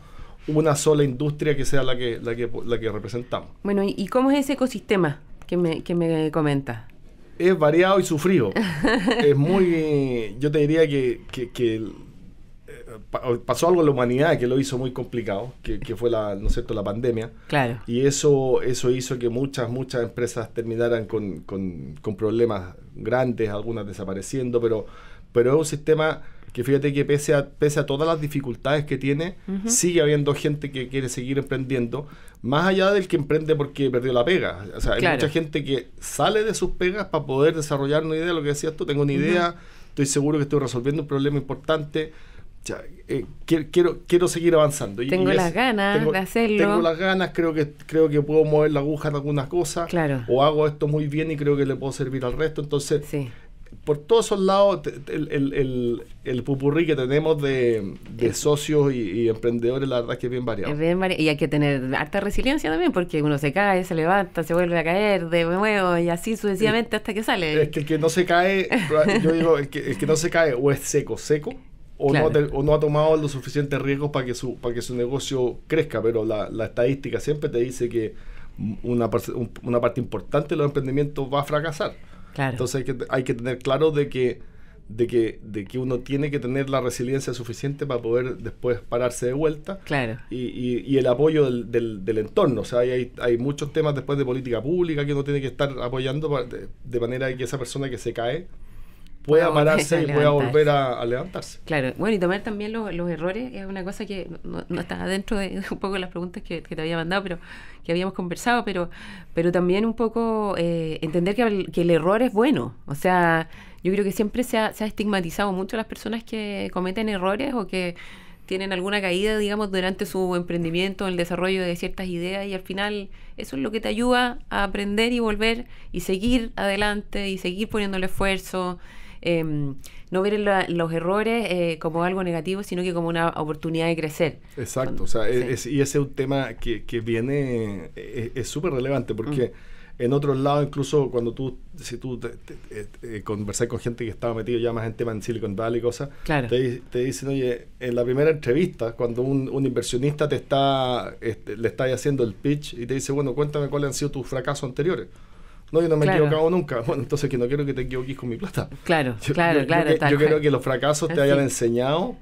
[SPEAKER 5] una sola industria que sea la que representamos.
[SPEAKER 1] Bueno, ¿y cómo es ese ecosistema que me comentas?
[SPEAKER 5] Es variado y sufrido. Es muy... Yo te diría que pasó algo en la humanidad que lo hizo muy complicado, que fue la pandemia.
[SPEAKER 1] Claro.
[SPEAKER 5] Y eso hizo que muchas empresas terminaran con problemas grandes, algunas desapareciendo, pero es un sistema que fíjate que pese a todas las dificultades que tiene, sigue habiendo gente que quiere seguir emprendiendo, más allá del que emprende porque perdió la pega. O sea, hay mucha gente que sale de sus pegas para poder desarrollar una idea, lo que decías tú, tengo una idea, estoy seguro que estoy resolviendo un problema importante, o sea, quiero seguir avanzando.
[SPEAKER 1] Tengo las ganas de hacerlo.
[SPEAKER 5] Tengo las ganas, creo que puedo mover la aguja en algunas cosas, o hago esto muy bien y creo que le puedo servir al resto, entonces... Sí. Por todos esos lados, el pupurrí que tenemos de socios y emprendedores, la verdad es que es bien variado.
[SPEAKER 1] Y hay que tener harta resiliencia también, porque uno se cae, se levanta, se vuelve a caer de nuevo y así sucesivamente hasta que sale.
[SPEAKER 5] Es que el que no se cae, yo digo, el que no se cae o es seco, o no ha tomado los suficientes riesgos para que su negocio crezca, pero la estadística siempre te dice que una parte importante de los emprendimientos va a fracasar. Entonces hay que tener claro de que uno tiene que tener la resiliencia suficiente para poder después pararse de vuelta y el apoyo del entorno. O sea, hay muchos temas después de política pública que uno tiene que estar apoyando de manera que esa persona que se cae pueda pararse y pueda volver a levantarse.
[SPEAKER 1] Claro, bueno, y tomar también los errores es una cosa que no está dentro de un poco las preguntas que te había mandado, pero que habíamos conversado, pero también un poco entender que el error es bueno. O sea, yo creo que siempre se ha estigmatizado mucho a las personas que cometen errores o que tienen alguna caída, digamos, durante su emprendimiento, el desarrollo de ciertas ideas, y al final eso es lo que te ayuda a aprender y volver y seguir adelante y seguir poniéndole esfuerzo. No ver los errores como algo negativo, sino que como una oportunidad de crecer.
[SPEAKER 5] Exacto, o sea, y ese es un tema que viene, es súper relevante, porque en otros lados, incluso cuando si tú conversas con gente que estaba metido ya más en temas en Silicon Valley y cosas, te dicen, oye, en la primera entrevista, cuando un inversionista le está haciendo el pitch y te dice, bueno, cuéntame cuáles han sido tus fracasos anteriores. No, yo no me he equivocado nunca. Bueno, entonces que no quiero que te equivoques con mi plata.
[SPEAKER 1] Claro. Yo
[SPEAKER 5] quiero que los fracasos te hayan enseñado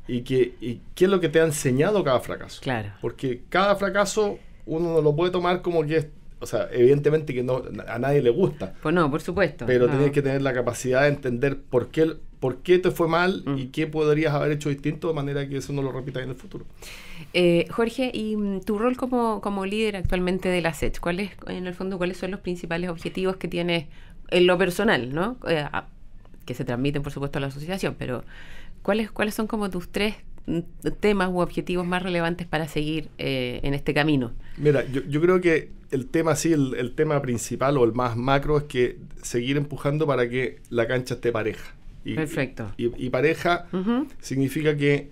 [SPEAKER 5] y qué es lo que te ha enseñado cada fracaso. Porque cada fracaso uno no lo puede tomar como que es, o sea, evidentemente que a nadie le gusta.
[SPEAKER 1] Pues no, por supuesto.
[SPEAKER 5] Pero tienes que tener la capacidad de entender por qué te fue mal y qué podrías haber hecho distinto de manera que eso no lo repitas en el futuro.
[SPEAKER 1] Jorge, y tu rol como líder actualmente de la SET, ¿cuáles son los principales objetivos que tienes en lo personal, ¿no? Que se transmiten, por supuesto, a la asociación, pero ¿cuáles son como tus 3 temas u objetivos más relevantes para seguir en este camino?
[SPEAKER 5] Mira, yo creo que el tema el tema principal o el más macro es que seguir empujando para que la cancha esté pareja.
[SPEAKER 1] Perfecto.
[SPEAKER 5] Y pareja significa que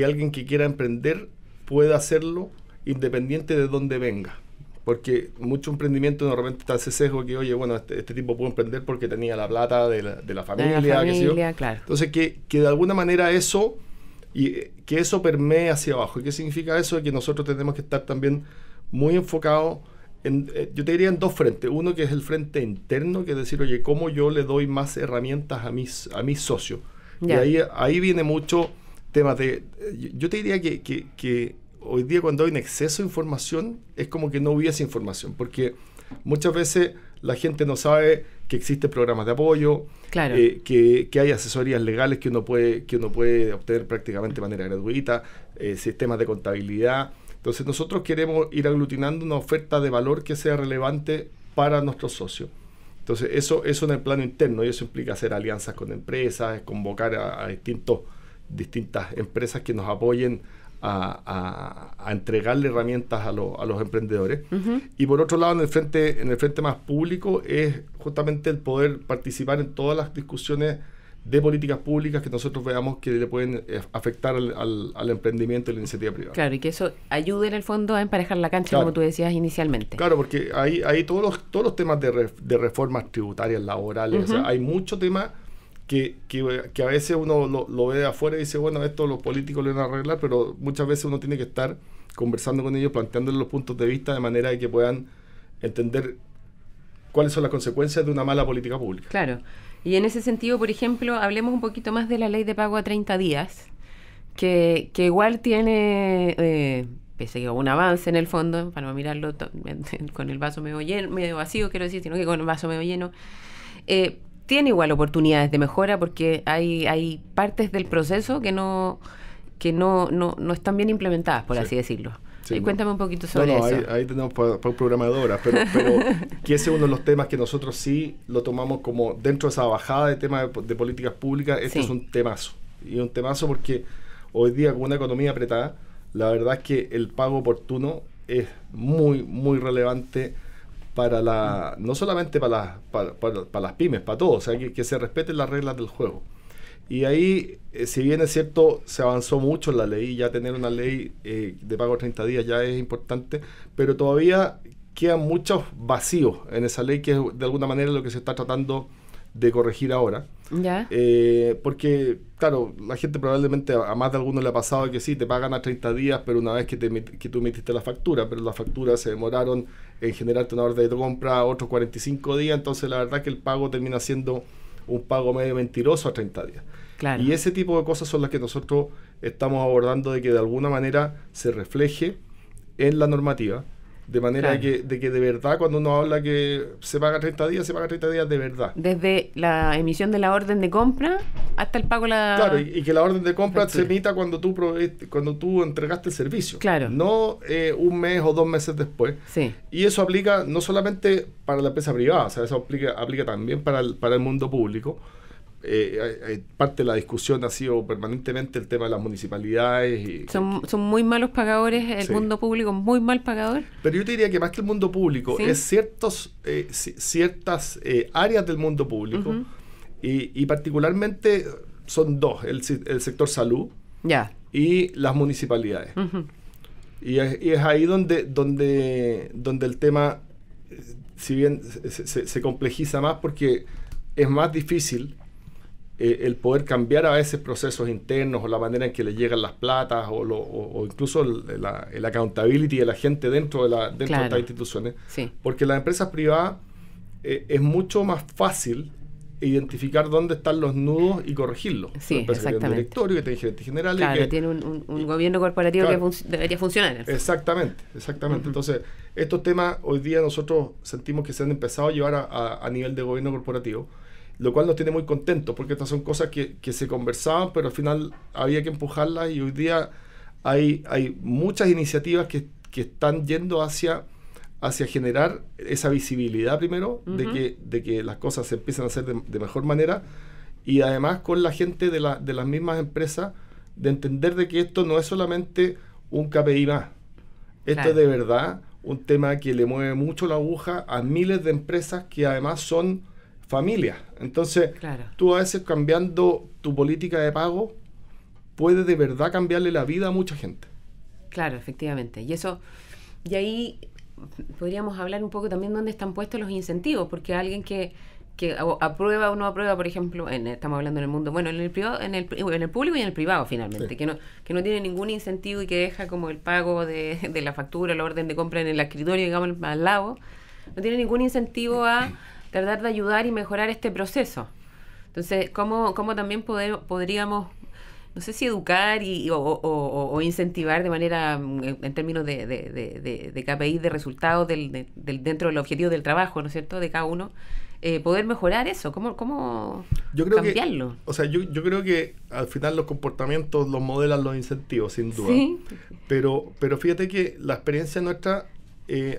[SPEAKER 5] alguien que quiera emprender pueda hacerlo independiente de dónde venga. Porque mucho emprendimiento de repente está ese sesgo que, oye, bueno, este tipo pudo emprender porque tenía la plata de la familia, qué sé yo.
[SPEAKER 1] Claro.
[SPEAKER 5] Entonces, que de alguna manera eso, y que eso permee hacia abajo. ¿Y qué significa eso? Que nosotros tenemos que estar también muy enfocados yo te diría en 2 frentes. Uno que es el frente interno, que es decir, oye, ¿cómo yo le doy más herramientas a mis socios? Yeah. Y ahí viene mucho temas de... Yo te diría que hoy día cuando hay un exceso de información, es como que no hubiese información, porque muchas veces la gente no sabe que existen programas de apoyo, que hay asesorías legales que uno puede obtener prácticamente de manera gratuita, sistemas de contabilidad. Entonces nosotros queremos ir aglutinando una oferta de valor que sea relevante para nuestros socios. Entonces eso en el plano interno, y eso implica hacer alianzas con empresas, convocar a distintas empresas que nos apoyen a entregarle herramientas a los emprendedores. Y por otro lado, en el frente más público, es justamente el poder participar en todas las discusiones de políticas públicas que nosotros veamos que le pueden afectar al emprendimiento y la iniciativa privada.
[SPEAKER 1] Claro, y que eso ayude en el fondo a emparejar la cancha, como tú decías inicialmente.
[SPEAKER 5] Claro, porque hay todos los temas de reformas tributarias, laborales, o sea, hay muchos temas que a veces uno lo ve de afuera y dice, bueno, esto los políticos lo van a arreglar, pero muchas veces uno tiene que estar conversando con ellos, planteándoles los puntos de vista de manera de que puedan entender cuáles son las consecuencias de una mala política pública.
[SPEAKER 1] Claro. Y en ese sentido, por ejemplo, hablemos un poquito más de la ley de pago a 30 días, que igual tiene, pese a un avance en el fondo, para no mirarlo con el vaso medio vacío, quiero decir, sino que con el vaso medio lleno, tiene igual oportunidades de mejora porque hay partes del proceso que no están bien implementadas, por así decirlo.
[SPEAKER 5] Sí,
[SPEAKER 1] cuéntame un poquito sobre eso.
[SPEAKER 5] Ahí tenemos para programadoras, pero que ese es uno de los temas que nosotros sí lo tomamos como dentro de esa bajada de temas de políticas públicas. Este es un temazo. Y un temazo porque hoy día con una economía apretada, la verdad es que el pago oportuno es muy, muy relevante para no solamente para las pymes, para todos, o sea, que se respeten las reglas del juego. Y ahí, si bien es cierto, se avanzó mucho en la ley, ya tener una ley de pago de 30 días ya es importante, pero todavía quedan muchos vacíos en esa ley, que es de alguna manera lo que se está tratando de corregir ahora.
[SPEAKER 1] ¿Ya?
[SPEAKER 5] Porque, claro, la gente probablemente, a más de algunos le ha pasado que sí, te pagan a 30 días, pero una vez que tú emitiste la factura, pero las facturas se demoraron en generarte una orden de compra otros 45 días, entonces la verdad que el pago termina siendo un pago medio mentiroso a 30 días.
[SPEAKER 1] Claro.
[SPEAKER 5] Y ese tipo de cosas son las que nosotros estamos abordando, de que de alguna manera se refleje en la normativa, de manera de que de verdad cuando uno habla que se paga 30 días, se paga 30 días de verdad.
[SPEAKER 1] Desde la emisión de la orden de compra hasta el pago de la...
[SPEAKER 5] Claro, y que la orden de compra se emita cuando tú entregaste el servicio.
[SPEAKER 1] Claro.
[SPEAKER 5] No un mes o 2 meses después.
[SPEAKER 1] Sí.
[SPEAKER 5] Y eso aplica no solamente para la empresa privada, o sea, eso aplica también para el mundo público. Parte de la discusión ha sido permanentemente el tema de las municipalidades.
[SPEAKER 1] Son muy malos pagadores, el mundo público muy mal pagador.
[SPEAKER 5] Pero yo te diría que más que el mundo público, es ciertas áreas del mundo público, y particularmente son dos, el sector salud y las municipalidades. Y es ahí donde el tema, si bien se complejiza más, porque es más difícil el poder cambiar a veces procesos internos o la manera en que le llegan las platas o incluso el accountability de la gente dentro de estas instituciones. Sí. Porque las empresas privadas es mucho más fácil identificar dónde están los nudos y corregirlos.
[SPEAKER 1] Sí, exactamente. Que tiene un
[SPEAKER 5] directorio, que tiene gerente general.
[SPEAKER 1] Claro, que tiene un gobierno corporativo que debería funcionar.
[SPEAKER 5] Exactamente. Entonces, estos temas hoy día nosotros sentimos que se han empezado a llevar a nivel de gobierno corporativo, lo cual nos tiene muy contentos, porque estas son cosas que se conversaban, pero al final había que empujarlas, y hoy día hay muchas iniciativas que están yendo hacia generar esa visibilidad primero, de que las cosas se empiezan a hacer de mejor manera, y además con la gente de las mismas empresas, de entender de que esto no es solamente un KPI más, esto es de verdad un tema que le mueve mucho la aguja a miles de empresas que además son familias. Entonces, tú a veces cambiando tu política de pago puedes de verdad cambiarle la vida a mucha gente.
[SPEAKER 1] Claro, efectivamente. Y ahí podríamos hablar un poco también dónde están puestos los incentivos, porque alguien que aprueba o no aprueba, por ejemplo, estamos hablando en el mundo, bueno, en el privado, en el público y en el privado finalmente, que no tiene ningún incentivo y que deja como el pago de la factura, la orden de compra en el escritorio, digamos, al lado, no tiene ningún incentivo a tratar de ayudar y mejorar este proceso. Entonces, ¿cómo también podríamos, no sé si educar o incentivar de manera, en términos de KPI, de resultados dentro del objetivo del trabajo, ¿no es cierto?, de cada uno, poder mejorar eso? ¿Cómo cambiarlo?
[SPEAKER 5] Yo creo que al final los comportamientos los modelan los incentivos, sin duda. ¿Sí? Pero fíjate que la experiencia nuestra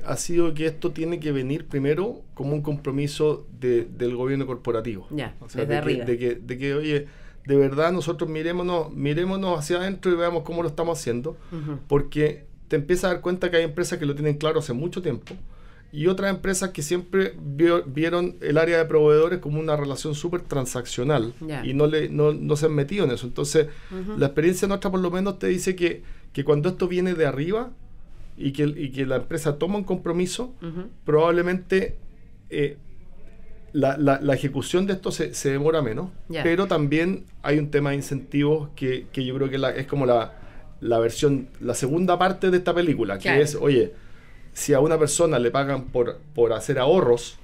[SPEAKER 5] ha sido que esto tiene que venir primero como un compromiso del gobierno corporativo.
[SPEAKER 1] Desde arriba.
[SPEAKER 5] De que, oye, de verdad nosotros mirémonos hacia adentro y veamos cómo lo estamos haciendo, porque te empiezas a dar cuenta que hay empresas que lo tienen claro hace mucho tiempo, y otras empresas que siempre vieron el área de proveedores como una relación súper transaccional, y no se han metido en eso. Entonces, la experiencia nuestra por lo menos te dice que cuando esto viene de arriba, y que la empresa toma un compromiso, probablemente la ejecución de esto se demora menos, pero también hay un tema de incentivos que yo creo que es como la segunda parte de esta película, que es, oye, si a una persona le pagan por hacer ahorros,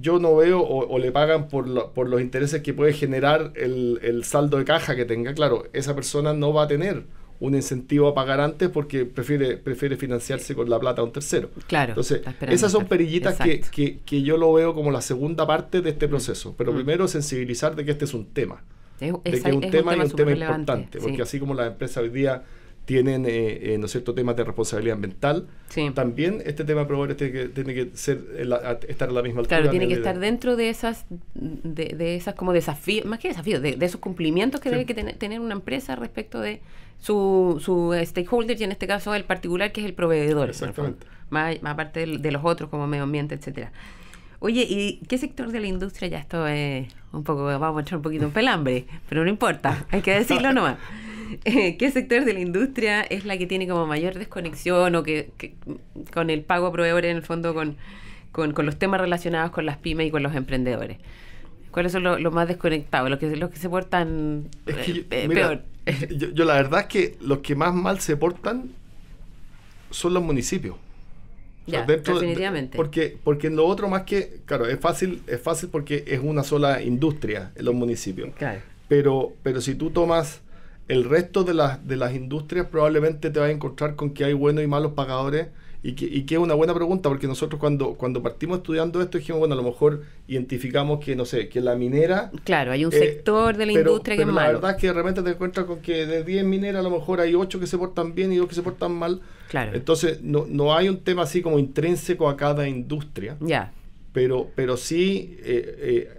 [SPEAKER 5] yo no veo, o le pagan por los intereses que puede generar el saldo de caja que tenga, claro, esa persona no va a tener un incentivo a pagar antes porque prefiere financiarse con la plata de un tercero.
[SPEAKER 1] Claro.
[SPEAKER 5] Entonces, esas son perillitas que yo lo veo como la segunda parte de este proceso. Pero primero sensibilizar de que este es un tema. De que es un tema y un tema importante. Porque así como las empresas hoy día tienen ¿no es cierto?, temas de responsabilidad ambiental, también este tema de proveedores tiene que ser estar a la misma altura.
[SPEAKER 1] Claro, tiene que estar dentro de esas como desafíos, más que desafíos, de esos cumplimientos que debe que tener una empresa respecto de su stakeholder, y en este caso el particular, que es el proveedor.
[SPEAKER 5] Exactamente.
[SPEAKER 1] Más aparte de los otros, como medio ambiente, etcétera. Oye, ¿y qué sector de la industria? Ya esto es un poco, vamos a echar un poquito un pelambre, pero no importa, hay que decirlo nomás. ¿Qué sector de la industria es la que tiene como mayor desconexión o que con el pago a proveedores, en el fondo, con los temas relacionados con las pymes y con los emprendedores? ¿Cuáles son los más desconectados, los que se portan peor?
[SPEAKER 5] Yo la verdad es que los que más mal se portan son los municipios.
[SPEAKER 1] Ya, definitivamente.
[SPEAKER 5] Porque en lo otro, más que, claro, es fácil porque es una sola industria en los municipios.
[SPEAKER 1] Claro.
[SPEAKER 5] Pero si tú tomas el resto de las industrias, probablemente te vas a encontrar con que hay buenos y malos pagadores, y que es una buena pregunta, porque nosotros cuando partimos estudiando esto dijimos, bueno, a lo mejor identificamos que, no sé, que la minera...
[SPEAKER 1] Claro, hay un sector de la industria que es malo.
[SPEAKER 5] Pero la verdad es que de repente te encuentras con que de 10 mineras a lo mejor hay 8 que se portan bien y 2 que se portan mal.
[SPEAKER 1] Claro.
[SPEAKER 5] Entonces no hay un tema así como intrínseco a cada industria.
[SPEAKER 1] Ya.
[SPEAKER 5] Pero sí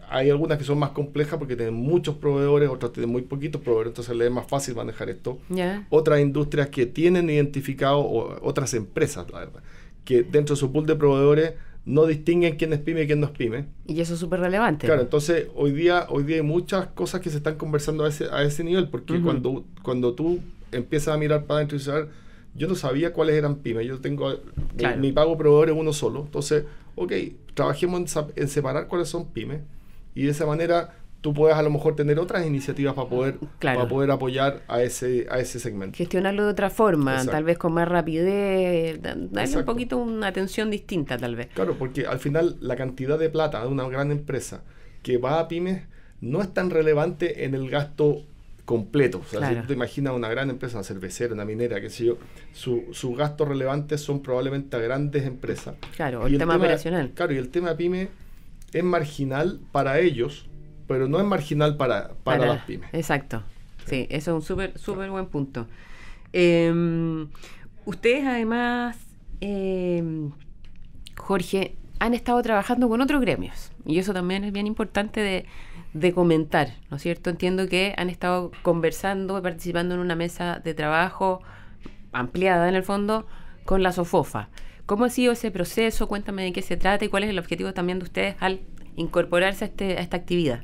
[SPEAKER 5] hay algunas que son más complejas porque tienen muchos proveedores, otras tienen muy poquitos proveedores, entonces les es más fácil manejar esto.
[SPEAKER 1] Yeah.
[SPEAKER 5] Otras industrias que tienen identificado, o otras empresas, la verdad, que dentro de su pool de proveedores no distinguen quién es pyme y quién no es pyme.
[SPEAKER 1] Y eso es súper relevante.
[SPEAKER 5] Claro, entonces hoy día hay muchas cosas que se están conversando a ese nivel, porque cuando tú empiezas a mirar para adentro y saber, yo no sabía cuáles eran pymes, yo tengo mi pago proveedor es uno solo, entonces, ok, trabajemos en separar cuáles son pymes, y de esa manera tú puedes a lo mejor tener otras iniciativas para poder apoyar a ese segmento.
[SPEAKER 1] Gestionarlo de otra forma,
[SPEAKER 5] Exacto.
[SPEAKER 1] Tal vez con más rapidez, darle un poquito una atención distinta tal vez.
[SPEAKER 5] Claro, porque al final la cantidad de plata de una gran empresa que va a pymes no es tan relevante en el gasto completo. O sea,
[SPEAKER 1] claro.
[SPEAKER 5] Si tú te imaginas una gran empresa, una cervecera, una minera, qué sé yo, sus gastos relevantes son probablemente a grandes empresas.
[SPEAKER 1] Claro, el tema operacional.
[SPEAKER 5] Claro, y el tema pyme es marginal para ellos, pero no es marginal para las pymes.
[SPEAKER 1] Exacto. Sí, eso es un súper buen punto. Ustedes además, Jorge, han estado trabajando con otros gremios, y eso también es bien importante de comentar, ¿no es cierto? Entiendo que han estado conversando y participando en una mesa de trabajo ampliada, en el fondo, con la SOFOFA. ¿Cómo ha sido ese proceso? Cuéntame de qué se trata y cuál es el objetivo también de ustedes al incorporarse a esta actividad.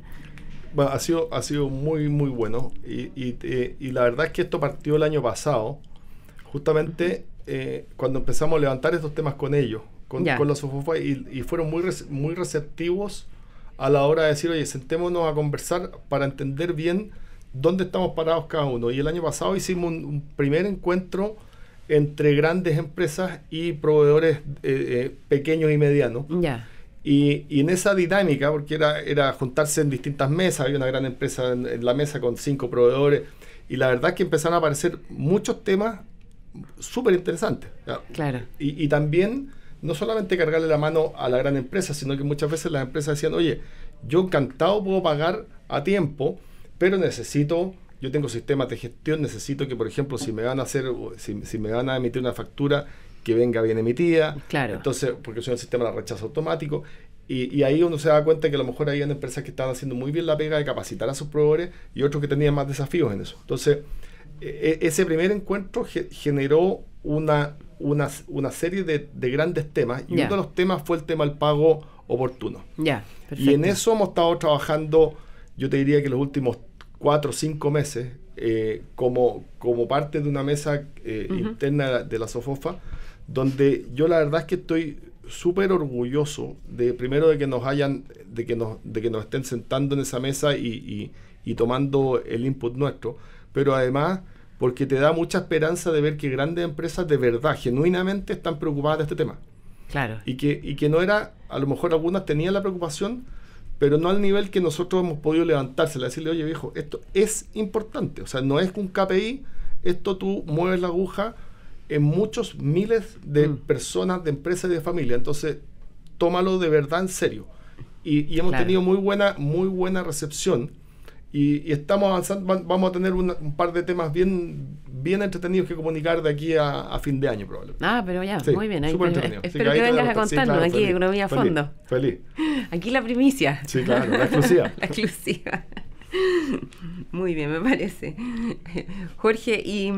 [SPEAKER 5] Bueno, ha sido muy, muy bueno, y la verdad es que esto partió el año pasado, justamente cuando empezamos a levantar estos temas con ellos, con la SOFOFA, y fueron muy receptivos a la hora de decir, oye, sentémonos a conversar para entender bien dónde estamos parados cada uno. Y el año pasado hicimos un primer encuentro entre grandes empresas y proveedores pequeños y medianos.
[SPEAKER 1] Ya.
[SPEAKER 5] Y en esa dinámica, porque era juntarse en distintas mesas, había una gran empresa en la mesa con 5 proveedores, y la verdad es que empezaron a aparecer muchos temas súper interesantes.
[SPEAKER 1] Claro.
[SPEAKER 5] Y también, no solamente cargarle la mano a la gran empresa, sino que muchas veces las empresas decían, oye, yo encantado puedo pagar a tiempo, pero yo tengo sistemas de gestión, necesito que, por ejemplo, si me van a emitir una factura, que venga bien emitida.
[SPEAKER 1] Claro.
[SPEAKER 5] Entonces, porque es un sistema de rechazo automático, y ahí uno se da cuenta que a lo mejor había empresas que estaban haciendo muy bien la pega de capacitar a sus proveedores y otros que tenían más desafíos en eso. Entonces, ese primer encuentro generó una serie de grandes temas, y uno de los temas fue el tema del pago oportuno.
[SPEAKER 1] Ya, perfecto.
[SPEAKER 5] Y en eso hemos estado trabajando, yo te diría que los últimos 4 o 5 meses, como parte de una mesa interna de la SOFOFA, donde yo la verdad es que estoy súper orgulloso de que nos estén sentando en esa mesa y tomando el input nuestro, pero además porque te da mucha esperanza de ver que grandes empresas de verdad, genuinamente están preocupadas de este tema.
[SPEAKER 1] Claro.
[SPEAKER 5] Y que no era, a lo mejor algunas tenían la preocupación, pero no al nivel que nosotros hemos podido levantársela, decirle, oye viejo, esto es importante, o sea, no es un KPI, esto tú mueves la aguja en muchos miles de personas, de empresas y de familias. Entonces, tómalo de verdad en serio. Y hemos tenido muy buena recepción. Y estamos avanzando, vamos a tener un par de temas bien entretenidos que comunicar de aquí a fin de año probablemente.
[SPEAKER 1] Pero ya,
[SPEAKER 5] sí,
[SPEAKER 1] muy bien. Espero
[SPEAKER 5] que
[SPEAKER 1] que vengas a contarnos aquí, feliz, Economía a Fondo.
[SPEAKER 5] Feliz.
[SPEAKER 1] Aquí la primicia.
[SPEAKER 5] Sí, claro, la exclusiva.
[SPEAKER 1] La exclusiva. Muy bien, me parece. Jorge, y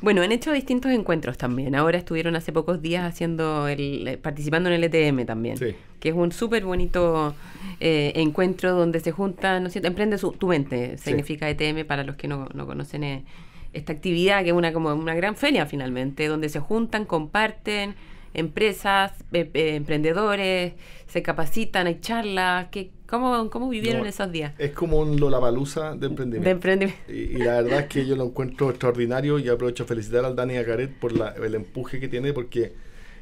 [SPEAKER 1] bueno, han hecho distintos encuentros también. Ahora estuvieron hace pocos días participando en el ETM también,
[SPEAKER 5] sí,
[SPEAKER 1] que es un súper bonito encuentro donde se juntan, ¿no es cierto? Emprende tu mente, significa ETM para los que no conocen esta actividad, que es como una gran feria finalmente, donde se juntan, comparten empresas, emprendedores, se capacitan, hay charlas. ¿Cómo vivieron esos días?
[SPEAKER 5] Es como un Lollapalooza de emprendimiento. Y la verdad es que yo lo encuentro extraordinario y aprovecho a felicitar al Dani y a Caret por el empuje que tiene, porque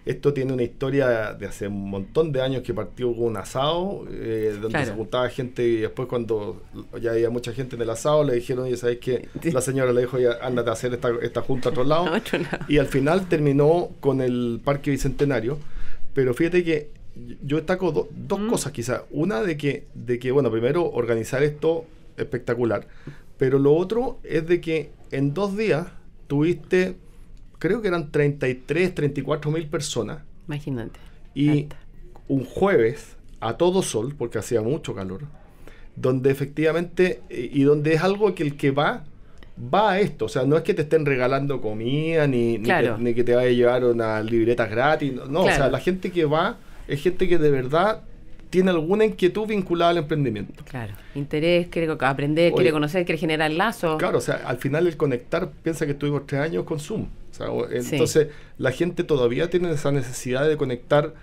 [SPEAKER 5] esto tiene una historia de hace un montón de años que partió con un asado, donde se juntaba gente, y después cuando ya había mucha gente en el asado le dijeron, oye, ¿sabes qué? La señora le dijo, ándate a hacer esta junta a otro lado. Y al final terminó con el Parque Bicentenario. Pero fíjate que yo destaco dos cosas quizás. Una de que, bueno, primero organizar esto espectacular, pero lo otro es de que en 2 días tuviste, creo que eran 34 mil personas.
[SPEAKER 1] Imagínate.
[SPEAKER 5] Y un jueves a todo sol, porque hacía mucho calor, donde efectivamente, y donde es algo que el que va a esto, o sea, no es que te estén regalando comida, ni que te vaya a llevar unas libretas gratis, no, o sea, la gente que va es gente que de verdad tiene alguna inquietud vinculada al emprendimiento.
[SPEAKER 1] Claro, interés, quiere aprender, quiere conocer, quiere generar lazos.
[SPEAKER 5] Claro, o sea, al final el conectar, piensa que estuvimos 3 años con Zoom. O sea, entonces la gente todavía tiene esa necesidad de conectar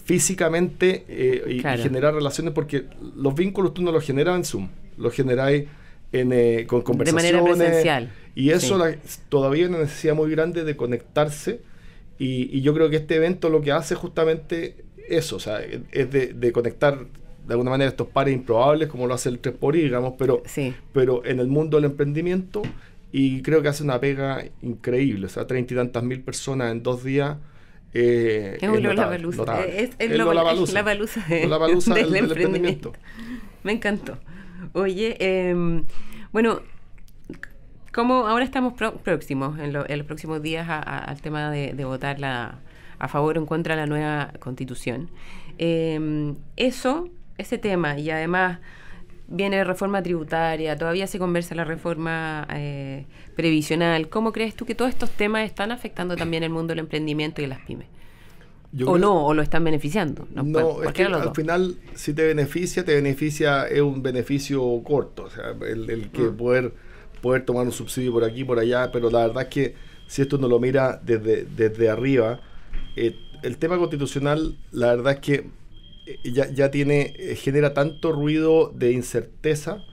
[SPEAKER 5] físicamente y generar relaciones, porque los vínculos tú no los generas en Zoom, los generáis con conversaciones.
[SPEAKER 1] De manera presencial.
[SPEAKER 5] Y eso todavía hay una necesidad muy grande de conectarse, y yo creo que este evento lo que hace justamente eso, o sea, es de conectar de alguna manera estos pares improbables, como lo hace el 3x1, digamos, pero en el mundo del emprendimiento, y creo que hace una pega increíble, o sea, 30 y tantas mil personas en 2 días.
[SPEAKER 1] Es un Lollapalooza. Es Lollapalooza del emprendimiento. Me encantó. Oye, bueno, como ahora estamos próximos, en los próximos días al tema de votar a favor o en contra de la nueva Constitución. Ese tema, y además viene reforma tributaria, todavía se conversa la reforma previsional. ¿Cómo crees tú que todos estos temas están afectando también el mundo del emprendimiento y las pymes? ¿O lo están beneficiando?
[SPEAKER 5] No, es que al final, si te beneficia, es un beneficio corto. O sea, el que poder tomar un subsidio por aquí, por allá, pero la verdad es que si esto uno lo mira desde arriba, el tema constitucional, la verdad es que ya genera tanto ruido de incerteza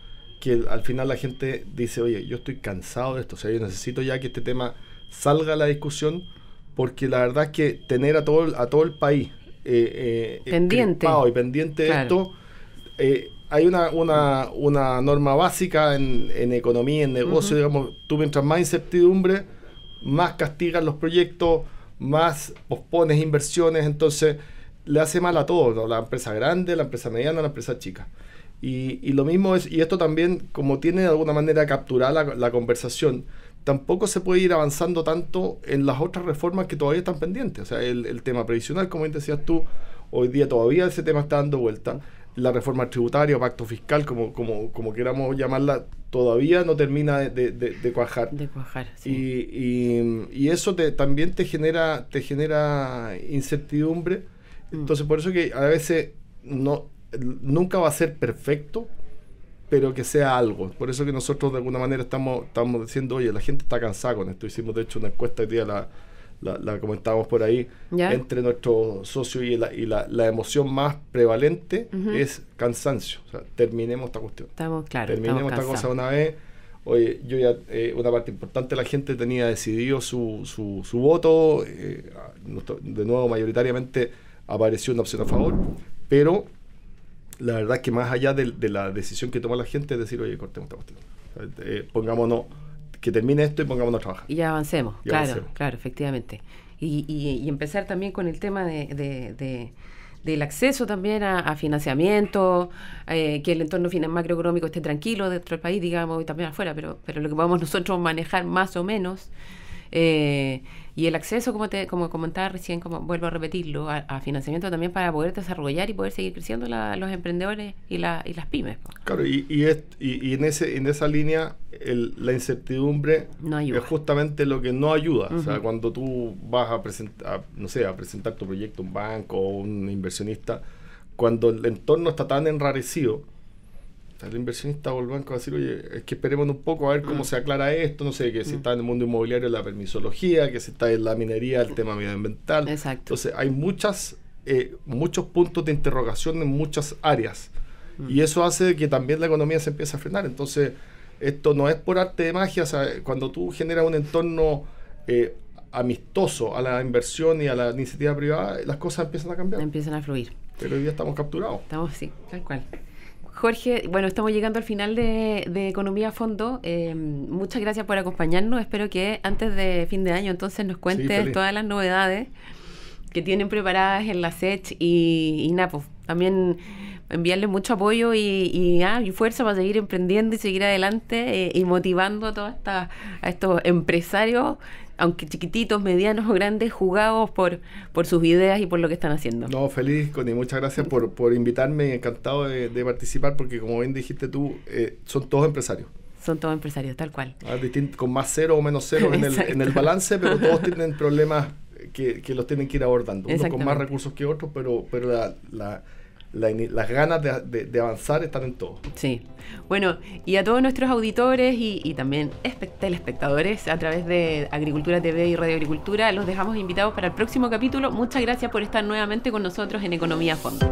[SPEAKER 5] que al final la gente dice, oye, yo estoy cansado de esto, o sea, yo necesito ya que este tema salga a la discusión, porque la verdad es que tener a todo el país
[SPEAKER 1] pendiente
[SPEAKER 5] de esto, hay una norma básica en economía, en negocio, digamos, tú mientras más incertidumbre, más castigas los proyectos, más pospones inversiones, entonces le hace mal a todos, ¿no? La empresa grande, la empresa mediana, la empresa chica. Y lo mismo es, y esto también, como tiene de alguna manera capturada la conversación, tampoco se puede ir avanzando tanto en las otras reformas que todavía están pendientes. O sea, el tema previsional, como decías tú, hoy día todavía ese tema está dando vuelta. La reforma tributaria, pacto fiscal, como queramos llamarla, todavía no termina de cuajar.
[SPEAKER 1] Sí.
[SPEAKER 5] Y eso también te genera incertidumbre. Entonces, por eso que a veces nunca va a ser perfecto, pero que sea algo. Por eso que nosotros de alguna manera estamos diciendo, oye, la gente está cansada con esto. Hicimos de hecho una encuesta hoy día, la comentábamos por ahí, entre nuestros socios, y la emoción más prevalente es cansancio. O sea, terminemos esta cuestión. Terminemos esta cosa una vez. Oye, yo ya, una parte importante de la gente tenía decidido su voto, de nuevo mayoritariamente apareció una opción a favor, pero la verdad es que más allá de la decisión que toma la gente es decir, oye, cortemos esta cuestión, pongámonos, que termine esto y pongámonos a trabajar.
[SPEAKER 1] Y ya avancemos,
[SPEAKER 5] Y
[SPEAKER 1] claro,
[SPEAKER 5] avancemos.
[SPEAKER 1] claro, efectivamente. Y empezar también con el tema del acceso también a financiamiento, que el entorno macroeconómico esté tranquilo dentro del país, digamos, y también afuera, pero lo que podamos nosotros manejar más o menos. Y el acceso, como comentaba recién, como vuelvo a repetirlo, a financiamiento también para poder desarrollar y poder seguir creciendo los emprendedores y las pymes.
[SPEAKER 5] Claro, y en esa línea la incertidumbre
[SPEAKER 1] No ayuda.
[SPEAKER 5] es justamente lo que no ayuda.
[SPEAKER 1] Uh-huh.
[SPEAKER 5] O sea, cuando tú vas a presentar, no sé, a presentar tu proyecto a un banco o un inversionista, cuando el entorno está tan enrarecido, el inversionista o el banco va a decir, oye, es que esperemos un poco a ver cómo se aclara esto, no sé, que si está en el mundo inmobiliario la permisología, que si está en la minería el tema medioambiental.
[SPEAKER 1] Exacto.
[SPEAKER 5] Entonces hay muchos puntos de interrogación en muchas áreas y eso hace que también la economía se empiece a frenar. Entonces esto no es por arte de magia, o sea, cuando tú generas un entorno amistoso a la inversión y a la iniciativa privada, las cosas empiezan a cambiar.
[SPEAKER 1] Empiezan a fluir.
[SPEAKER 5] Pero hoy día estamos capturados.
[SPEAKER 1] Estamos, sí, tal cual. Jorge, bueno, estamos llegando al final de Economía a Fondo. Muchas gracias por acompañarnos. Espero que antes de fin de año entonces nos cuentes
[SPEAKER 5] Sí,
[SPEAKER 1] todas las novedades que tienen preparadas en la SECH y NAPO. También enviarles mucho apoyo y fuerza para seguir emprendiendo y seguir adelante y motivando a estos empresarios, aunque chiquititos, medianos o grandes, jugados por sus ideas y por lo que están haciendo.
[SPEAKER 5] No, feliz, Connie, muchas gracias por invitarme, encantado de participar, porque como bien dijiste tú, son todos empresarios.
[SPEAKER 1] Son todos empresarios, tal cual.
[SPEAKER 5] Con más cero o menos cero en el balance, pero todos tienen problemas que los tienen que ir abordando. Unos con más recursos que otros, pero las ganas de avanzar están en todo.
[SPEAKER 1] Sí. Bueno, y a todos nuestros auditores y también telespectadores a través de Agricultura TV y Radio Agricultura, los dejamos invitados para el próximo capítulo. Muchas gracias por estar nuevamente con nosotros en Economía a Fondo.